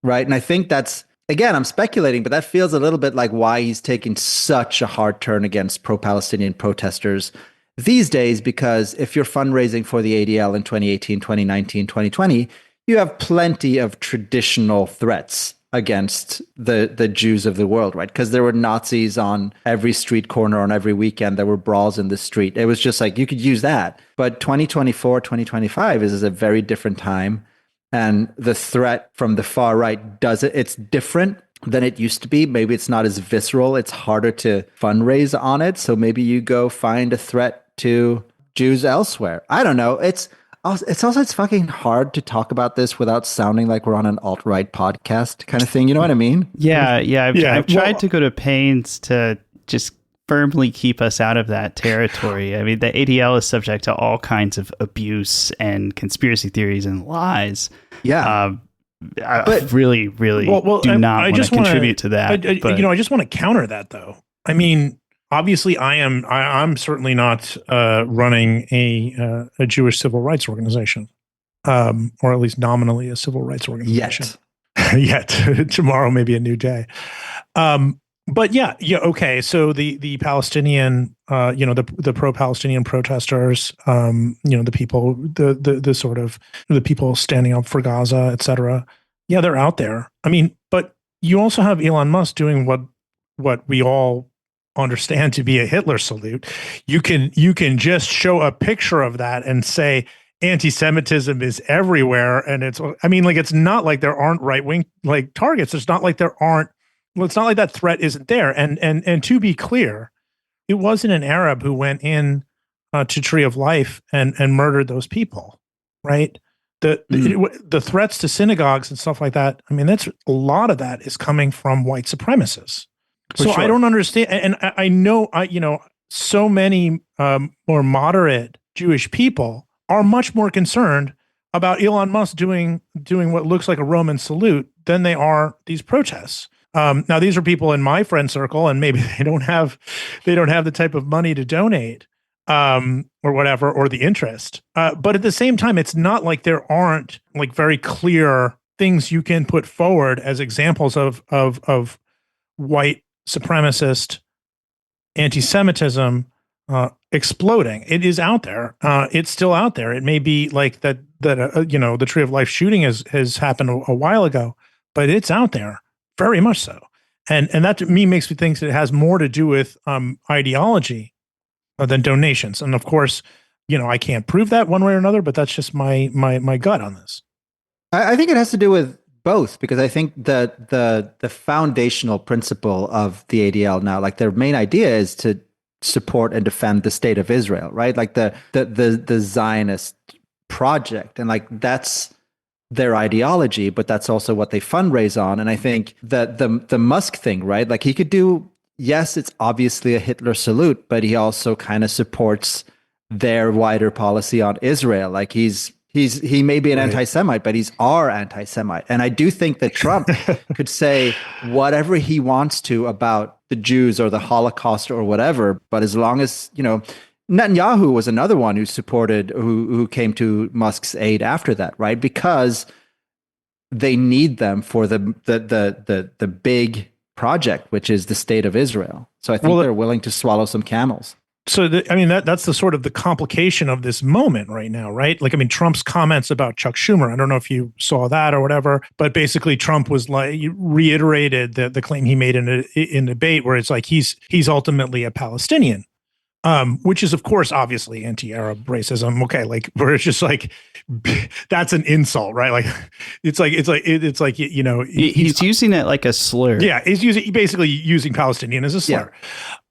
right? And I think that's, again, I'm speculating, but that feels a little bit like why he's taking such a hard turn against pro-Palestinian protesters these days, because if you're fundraising for the ADL in 2018, 2019, 2020, you have plenty of traditional threats against the Jews of the world, right? Because there were Nazis on every street corner on every weekend. There were brawls in the street. It was just like, you could use that. But 2024, 2025 is a very different time. And the threat from the far right it's different than it used to be. Maybe it's not as visceral. It's harder to fundraise on it. So maybe you go find a threat to Jews elsewhere. I don't know. It's fucking hard to talk about this without sounding like we're on an alt-right podcast kind of thing. You know what I mean? Yeah. I've tried to go to pains to just firmly keep us out of that territory. I mean, the ADL is subject to all kinds of abuse and conspiracy theories and lies. Yeah. I really do not want to contribute to that. I just want to counter that, though. I mean, obviously, I'm certainly not running a Jewish civil rights organization, or at least nominally a civil rights organization. Yet. Tomorrow may be a new day. But yeah, okay. So the Palestinian, the pro-Palestinian protesters, the people, the sort of the people standing up for Gaza, et cetera. Yeah, they're out there. I mean, but you also have Elon Musk doing what we all understand to be a Hitler salute. You can just show a picture of that and say anti-Semitism is everywhere, and it's not like there aren't right-wing like targets. It's not like there aren't. Well, it's not like that threat isn't there. And to be clear, it wasn't an Arab who went in to Tree of Life and murdered those people, right? The threats to synagogues and stuff like that. I mean, that's a lot of that is coming from white supremacists. So I don't understand, and I know, so many more moderate Jewish people are much more concerned about Elon Musk doing what looks like a Roman salute than they are these protests. Now, these are people in my friend circle, and maybe they don't have the type of money to donate or whatever, or the interest. But at the same time, it's not like there aren't like very clear things you can put forward as examples of white supremacist anti-Semitism exploding. It is out there. It's still out there. It may be like that the Tree of Life shooting has happened a while ago, but it's out there very much so. And that to me makes me think that it has more to do with ideology than donations. And of course, I can't prove that one way or another, but that's just my gut on this. I think it has to do with both, because I think that the foundational principle of the ADL now, like their main idea is to support and defend the state of Israel, right? Like the Zionist project, and like that's their ideology, but that's also what they fundraise on. And I think that the Musk thing, right? Like he could do, yes, it's obviously a Hitler salute, but he also kind of supports their wider policy on Israel. Like he may be an anti-Semite, but he's our anti-Semite. And I do think that Trump could say whatever he wants to about the Jews or the Holocaust or whatever, but as long as, Netanyahu was another one who supported, who came to Musk's aid after that, right? Because they need them for the big project, which is the state of Israel. So I think they're willing to swallow some camels. So, that's the sort of the complication of this moment right now, right? Like, Trump's comments about Chuck Schumer, I don't know if you saw that or whatever, but basically Trump was like, reiterated the claim he made in debate, where it's like he's ultimately a Palestinian, which is, of course, obviously anti-Arab racism. Okay, like, where it's just like, that's an insult, right? Like, it's like he's using it like a slur. Yeah, he's basically using Palestinian as a slur.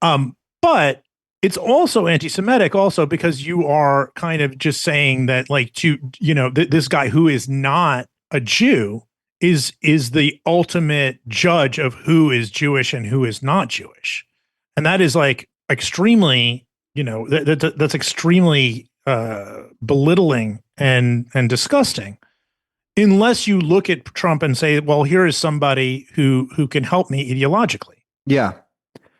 Yeah. But it's also anti-Semitic also because you are kind of just saying that, like, this guy who is not a Jew is the ultimate judge of who is Jewish and who is not Jewish. And that is like extremely, that's extremely belittling and disgusting, unless you look at Trump and say, well, here is somebody who can help me ideologically. Yeah.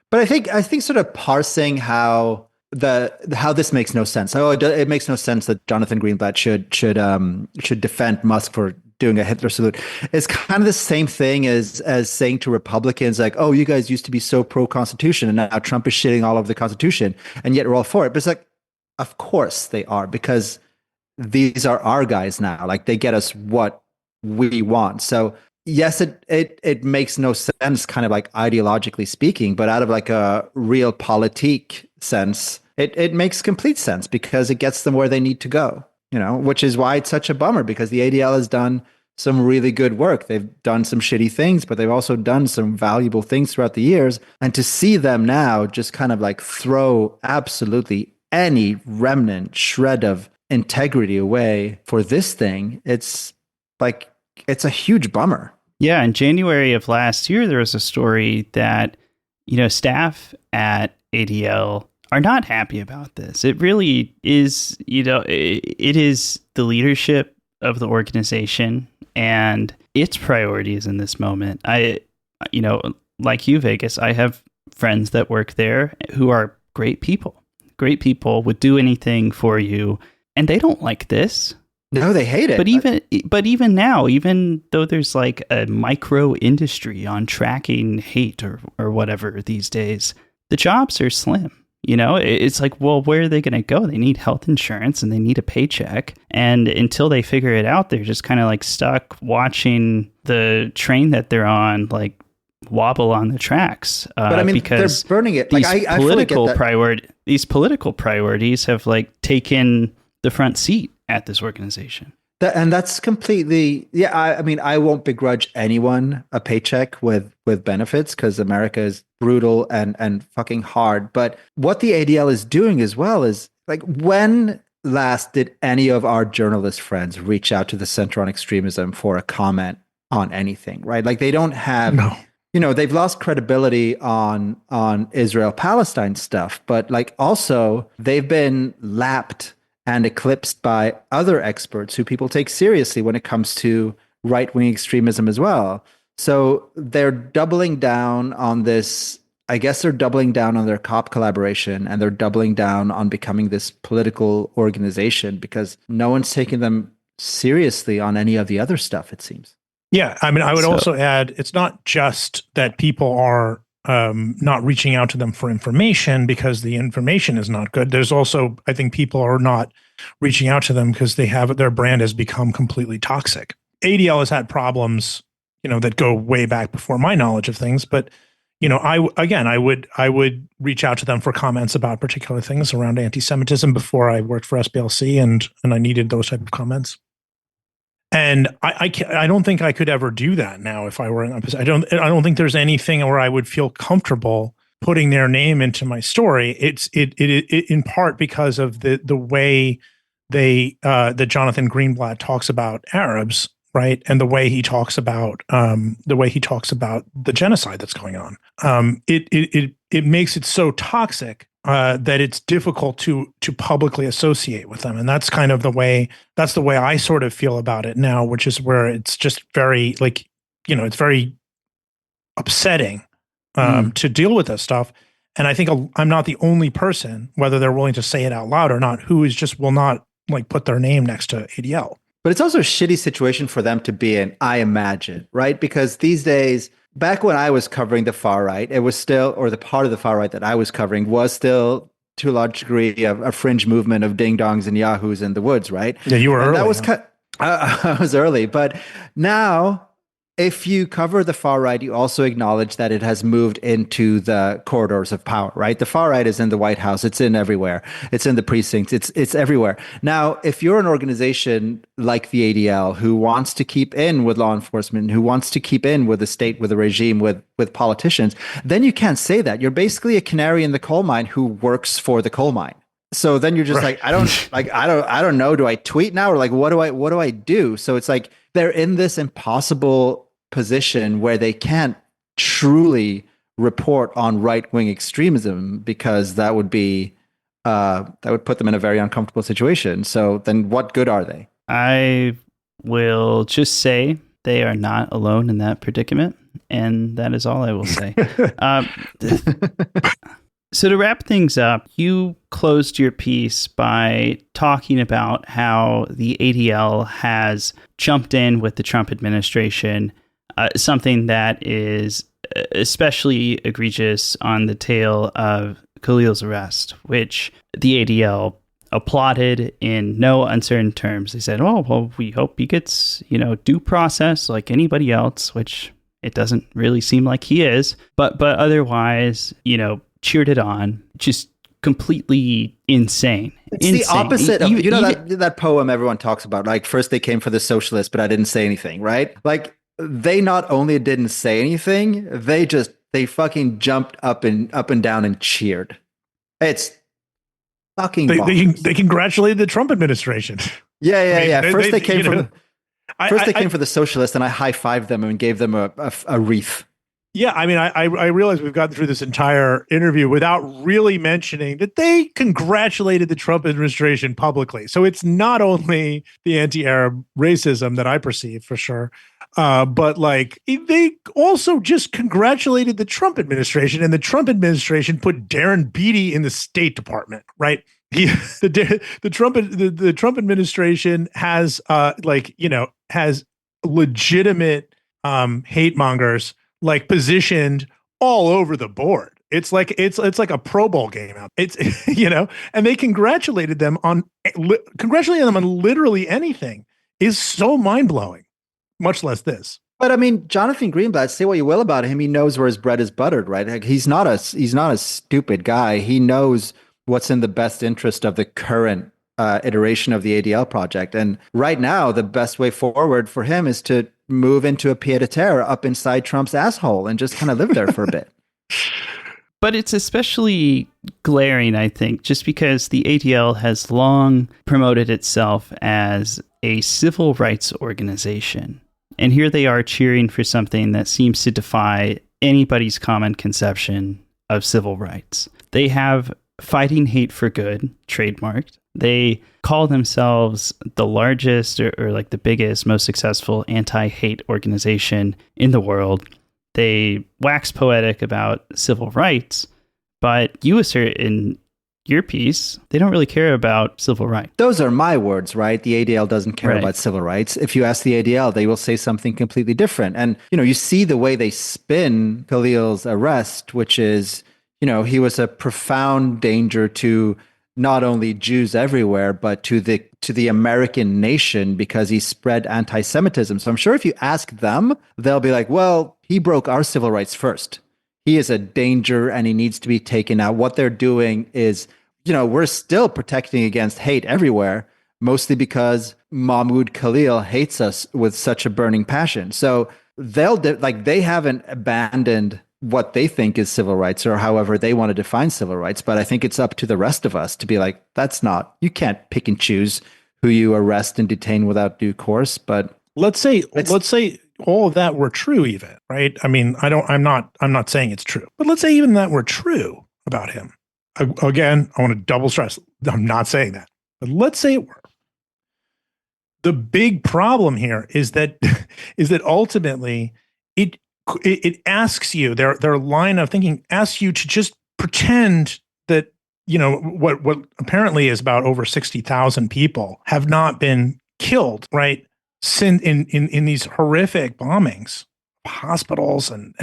But I think sort of parsing how this makes no sense. It makes no sense that Jonathan Greenblatt should defend Musk for doing a Hitler salute. It's kind of the same thing as saying to Republicans, like, oh, you guys used to be so pro-Constitution, and now Trump is shitting all over the Constitution, and yet we're all for it. But it's like, of course they are, because these are our guys now. Like, they get us what we want. So yes, it makes no sense, kind of like ideologically speaking, but out of like a real politique sense, it makes complete sense, because it gets them where they need to go, which is why it's such a bummer, because the ADL has done some really good work. They've done some shitty things, but they've also done some valuable things throughout the years. And to see them now just kind of like throw absolutely any remnant shred of integrity away for this thing, it's a huge bummer. Yeah, in January of last year, there was a story that, staff at ADL are not happy about this. It really is, it is the leadership of the organization and its priorities in this moment. Like you, Vegas, I have friends that work there who are great people, would do anything for you. And they don't like this. No, they hate it. But even now, even though there's like a micro industry on tracking hate or whatever these days, the jobs are slim. You know, it's like, well, where are they going to go? They need health insurance and they need a paycheck. And until they figure it out, they're just kind of like stuck watching the train that they're on, like, wobble on the tracks. But I mean, because they're burning it. These Like, these political priorities have like taken the front seat at this organization. And that's completely, I mean, I won't begrudge anyone a paycheck with benefits because America is brutal and fucking hard. But what the ADL is doing as well is, like, when last did any of our journalist friends reach out to the Center on Extremism for a comment on anything, right? Like, they don't have, you know, they've lost credibility on Israel-Palestine stuff, but like also they've been lapped and eclipsed by other experts who people take seriously when it comes to right-wing extremism as well. So they're doubling down on this. I guess they're doubling down on their COP collaboration, and they're doubling down on becoming this political organization because no one's taking them seriously on any of the other stuff, it seems. Yeah, I mean, I would also add, it's not just that people are not reaching out to them for information because the information is not good. There's also, I think, people are not reaching out to them because their brand has become completely toxic. ADL has had problems, you know, that go way back before my knowledge of things. But, you know, I would reach out to them for comments about particular things around anti-Semitism before I worked for SPLC, and I needed those type of comments. And I don't think I could ever do that now if I were in that position. I don't think there's anything where I would feel comfortable putting their name into my story. It in part because of the way that Jonathan Greenblatt talks about Arabs, right, and the way he talks about the genocide that's going on. It makes it so toxic that it's difficult to publicly associate with them. And that's kind of the way I sort of feel about it now, which is where it's just very, like, you know, it's very upsetting to deal with this stuff. And I think I'm not the only person, whether they're willing to say it out loud or not, who is just will not like put their name next to ADL. But it's also a shitty situation for them to be in, I imagine, right? Because these days, back when I was covering the far right, it was still, or the part of the far right that I was covering was still, to a large degree, a fringe movement of ding-dongs and yahoos in the woods, right? Yeah, you were early. That was I was early. But now, if you cover the far right, you also acknowledge that it has moved into the corridors of power, right? The far right is in the White House. It's in everywhere. It's in the precincts. It's everywhere. Now, if you're an organization like the ADL who wants to keep in with law enforcement, who wants to keep in with the state, with the regime, with politicians, then you can't say that. You're basically a canary in the coal mine who works for the coal mine. So then you're just like, I don't know. Do I tweet now, or like, what do I do? So it's like they're in this impossible position where they can't truly report on right-wing extremism because that would put them in a very uncomfortable situation. So then what good are they? I will just say they are not alone in that predicament, and that is all I will say. So to wrap things up, you closed your piece by talking about how the ADL has jumped in with the Trump administration, something that is especially egregious on the tail of Khalil's arrest, which the ADL applauded in no uncertain terms. They said, "Oh, well, we hope he gets, due process like anybody else," which it doesn't really seem like he is. But otherwise, cheered it on. Just completely insane. It's the opposite of, that poem everyone talks about, like, first they came for the socialists, but I didn't say anything, right? Like, they not only didn't say anything, they fucking jumped up and down and cheered. It's fucking they congratulated the Trump administration. Yeah. First they came for the socialists, and I high-fived them and gave them a wreath. Yeah, I mean, I realize we've gotten through this entire interview without really mentioning that they congratulated the Trump administration publicly. So it's not only the anti-Arab racism that I perceive for sure, but like they also just congratulated the Trump administration, and the Trump administration put Darren Beattie in the State Department, right? The Trump administration has has legitimate hate mongers like positioned all over the board. It's like a Pro Bowl game out. It's and they congratulated them on literally anything is so mind blowing, much less this. But I mean, Jonathan Greenblatt, say what you will about him, he knows where his bread is buttered, right? Like, he's not a stupid guy. He knows what's in the best interest of the current iteration of the ADL project. And right now, the best way forward for him is to move into a pied-à-terre up inside Trump's asshole and just kind of live there for a bit. But it's especially glaring, I think, just because the ADL has long promoted itself as a civil rights organization. And here they are cheering for something that seems to defy anybody's common conception of civil rights. They have Fighting Hate for Good trademarked. They call themselves the largest or like the biggest, most successful anti-hate organization in the world. They wax poetic about civil rights, but you assert in your piece, they don't really care about civil rights. Those are my words, right? The ADL doesn't care about civil rights. If you ask the ADL, they will say something completely different. And, you see the way they spin Khalil's arrest, which is, he was a profound danger to not only Jews everywhere, but to the American nation because he spread anti-Semitism. So I'm sure if you ask them, they'll be like, well, he broke our civil rights first. He is a danger and he needs to be taken out. What they're doing is, we're still protecting against hate everywhere, mostly because Mahmoud Khalil hates us with such a burning passion. So they haven't abandoned what they think is civil rights or however they want to define civil rights. But I think it's up to the rest of us to be like, you can't pick and choose who you arrest and detain without due course. But let's say all of that were true even, right? I mean, I'm not saying it's true, but let's say even that were true about him. Again, I want to double stress. I'm not saying that, but let's say it were. The big problem here is that ultimately it asks you, their line of thinking asks you to just pretend that, what apparently is about over 60,000 people have not been killed, right? In these horrific bombings, hospitals and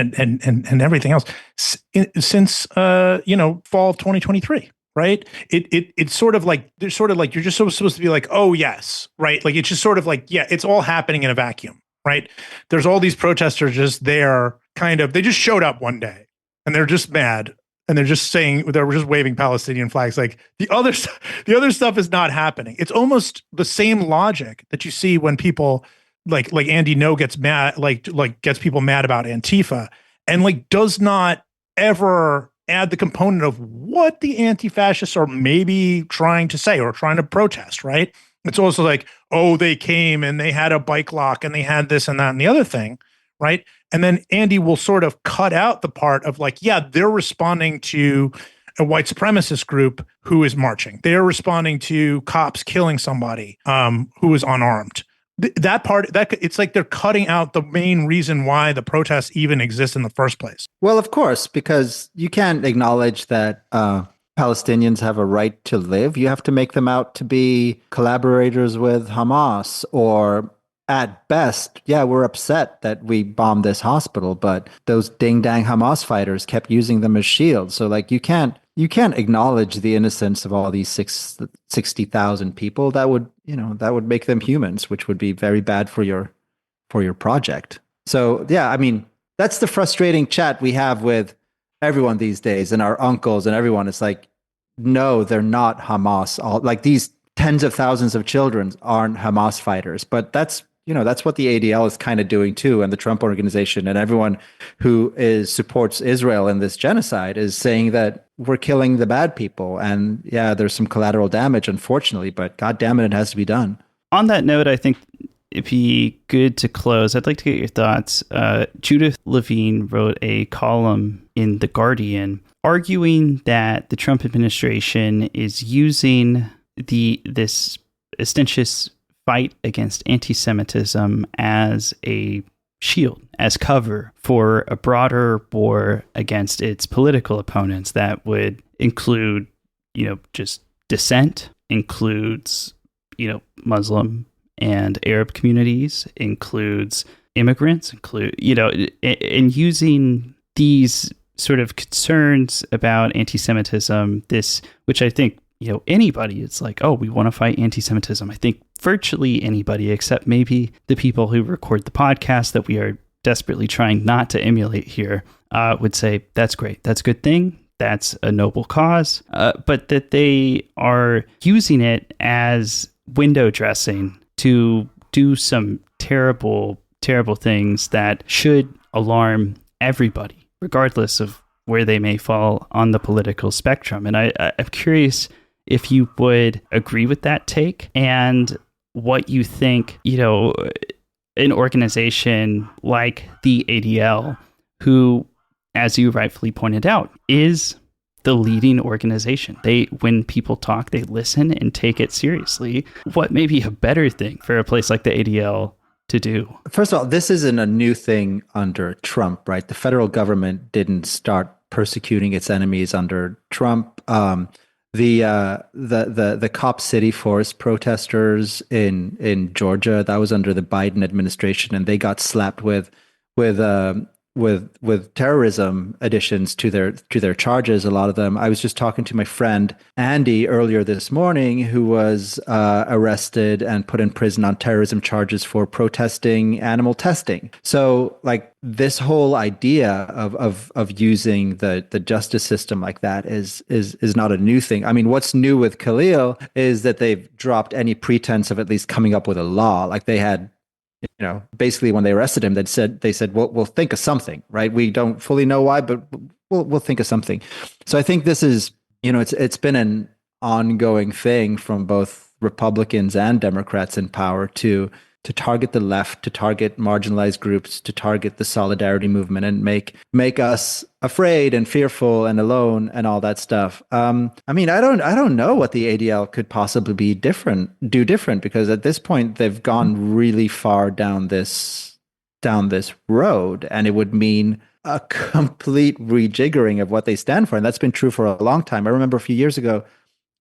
everything else since fall of 2023. Right. It's sort of like you're just supposed to be like, oh, yes. Right. Like it's just sort of like, yeah, it's all happening in a vacuum. Right. There's all these protesters just there they just showed up one day and they're just mad and they're just waving Palestinian flags. Like the other stuff is not happening. It's almost the same logic that you see when people like Andy No gets mad, like gets people mad about Antifa and does not ever add the component of what the anti-fascists are maybe trying to say or trying to protest, right? It's also like, oh, they came and they had a bike lock and they had this and that and the other thing, right? And then Andy will sort of cut out the part of they're responding to a white supremacist group who is marching. They're responding to cops killing somebody who is unarmed. That part, it's like they're cutting out the main reason why the protests even exist in the first place. Well, of course, because you can't acknowledge that Palestinians have a right to live. You have to make them out to be collaborators with Hamas, or at best, we're upset that we bombed this hospital, but those ding-dang Hamas fighters kept using them as shields. So you can't acknowledge the innocence of all these 60,000 people. That would make them humans, which would be very bad for your project. So I mean, that's the frustrating chat we have with everyone these days and our uncles and everyone. It's like, no, they're not Hamas. These tens of thousands of children aren't Hamas fighters, but that's what the ADL is kind of doing too, and the Trump organization and everyone who supports Israel in this genocide is saying that we're killing the bad people. And there's some collateral damage, unfortunately, but God damn it has to be done. On that note, I think be good to close. I'd like to get your thoughts. Judith Levine wrote a column in The Guardian arguing that the Trump administration is using this ostentatious fight against anti-Semitism as a shield, as cover for a broader war against its political opponents that would include, just dissent, includes, Muslim and Arab communities, includes immigrants, and using these sort of concerns about anti-Semitism, which I think, anybody, it's like, oh, we want to fight anti-Semitism. I think virtually anybody, except maybe the people who record the podcast that we are desperately trying not to emulate here, would say, that's great. That's a good thing. That's a noble cause. But that they are using it as window dressing to do some terrible, terrible things that should alarm everybody, regardless of where they may fall on the political spectrum. And I'm curious if you would agree with that take and what you think, an organization like the ADL, who, as you rightfully pointed out, is the leading organization. When people talk, they listen and take it seriously. What may be a better thing for a place like the ADL to do? First of all, this isn't a new thing under Trump, right? The federal government didn't start persecuting its enemies under Trump. The Cop City Forest protesters in Georgia, that was under the Biden administration, and they got slapped with terrorism additions to their charges. A lot of them. I was just talking to my friend Andy earlier this morning, who was arrested and put in prison on terrorism charges for protesting animal testing. So, like, this whole idea of using the justice system like that is not a new thing. I mean, what's new with Khalil is that they've dropped any pretense of at least coming up with a law. Like, they had, basically when they arrested him, they said, well, we'll think of something, right? We don't fully know why, but we'll think of something. So I think this is, it's been an ongoing thing from both Republicans and Democrats in power to target the left, to target marginalized groups, to target the solidarity movement, and make us afraid and fearful and alone and all that stuff. I mean, I don't know what the ADL could possibly do different, because at this point they've gone really far down this road, and it would mean a complete rejiggering of what they stand for. And that's been true for a long time. I remember a few years ago,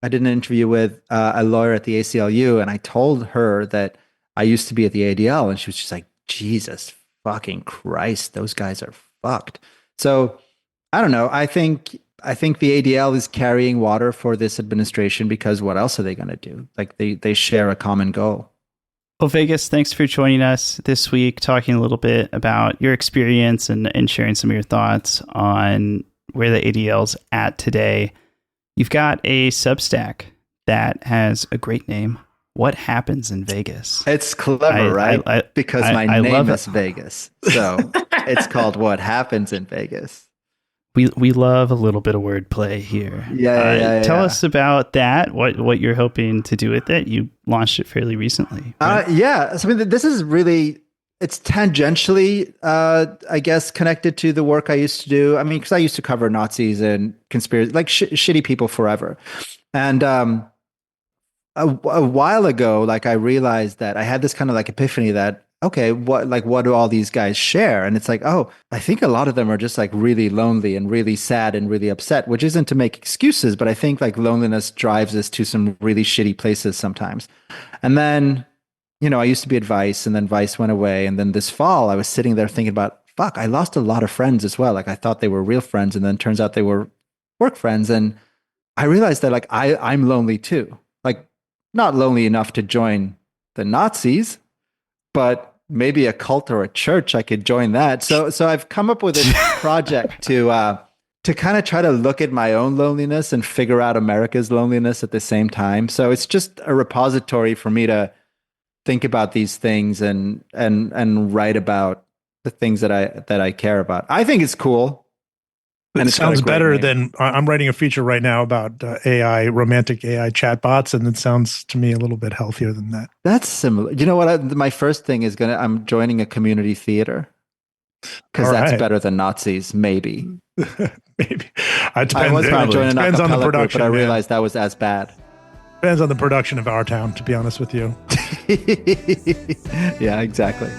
I did an interview with a lawyer at the ACLU, and I told her that I used to be at the ADL, and she was just like, Jesus fucking Christ, those guys are fucked. So I don't know. I think the ADL is carrying water for this administration, because what else are they going to do? Like, they share a common goal. Well, Vegas, thanks for joining us this week, talking a little bit about your experience and sharing some of your thoughts on where the ADL's at today. You've got a Substack that has a great name. What Happens in Vegas? It's clever, right? Because my name is Vegas. So it's called What Happens in Vegas. We love a little bit of wordplay here. Tell us about that. What you're hoping to do with it? You launched it fairly recently. Right? So I mean, this is really, it's tangentially, I guess, connected to the work I used to do. I mean, because I used to cover Nazis and conspiracy, like shitty people forever, and a while ago, like, I realized that I had this kind of like epiphany that, okay, what do all these guys share? And it's like, oh, I think a lot of them are just like really lonely and really sad and really upset, which isn't to make excuses, but I think like loneliness drives us to some really shitty places sometimes. And then, I used to be at Vice, and then Vice went away. And then this fall, I was sitting there thinking about, fuck, I lost a lot of friends as well. Like, I thought they were real friends, and then turns out they were work friends. And I realized that, like, I'm lonely too. Like, not lonely enough to join the Nazis, but maybe a cult or a church, I could join that. So I've come up with this project to kind of try to look at my own loneliness and figure out America's loneliness at the same time. So it's just a repository for me to think about these things and write about the things that I care about. I think it's cool. It it's got a sounds great better name. than I'm writing a feature right now about romantic AI chatbots, and it sounds to me a little bit healthier than that. That's similar. You know what? My first thing is I'm joining a community theater because All that's right. better than Nazis, maybe. Maybe. I was going to join an Depends on the acapella group, production, but I man. realized that was as bad. Depends on the production of Our Town, to be honest with you. Yeah, exactly.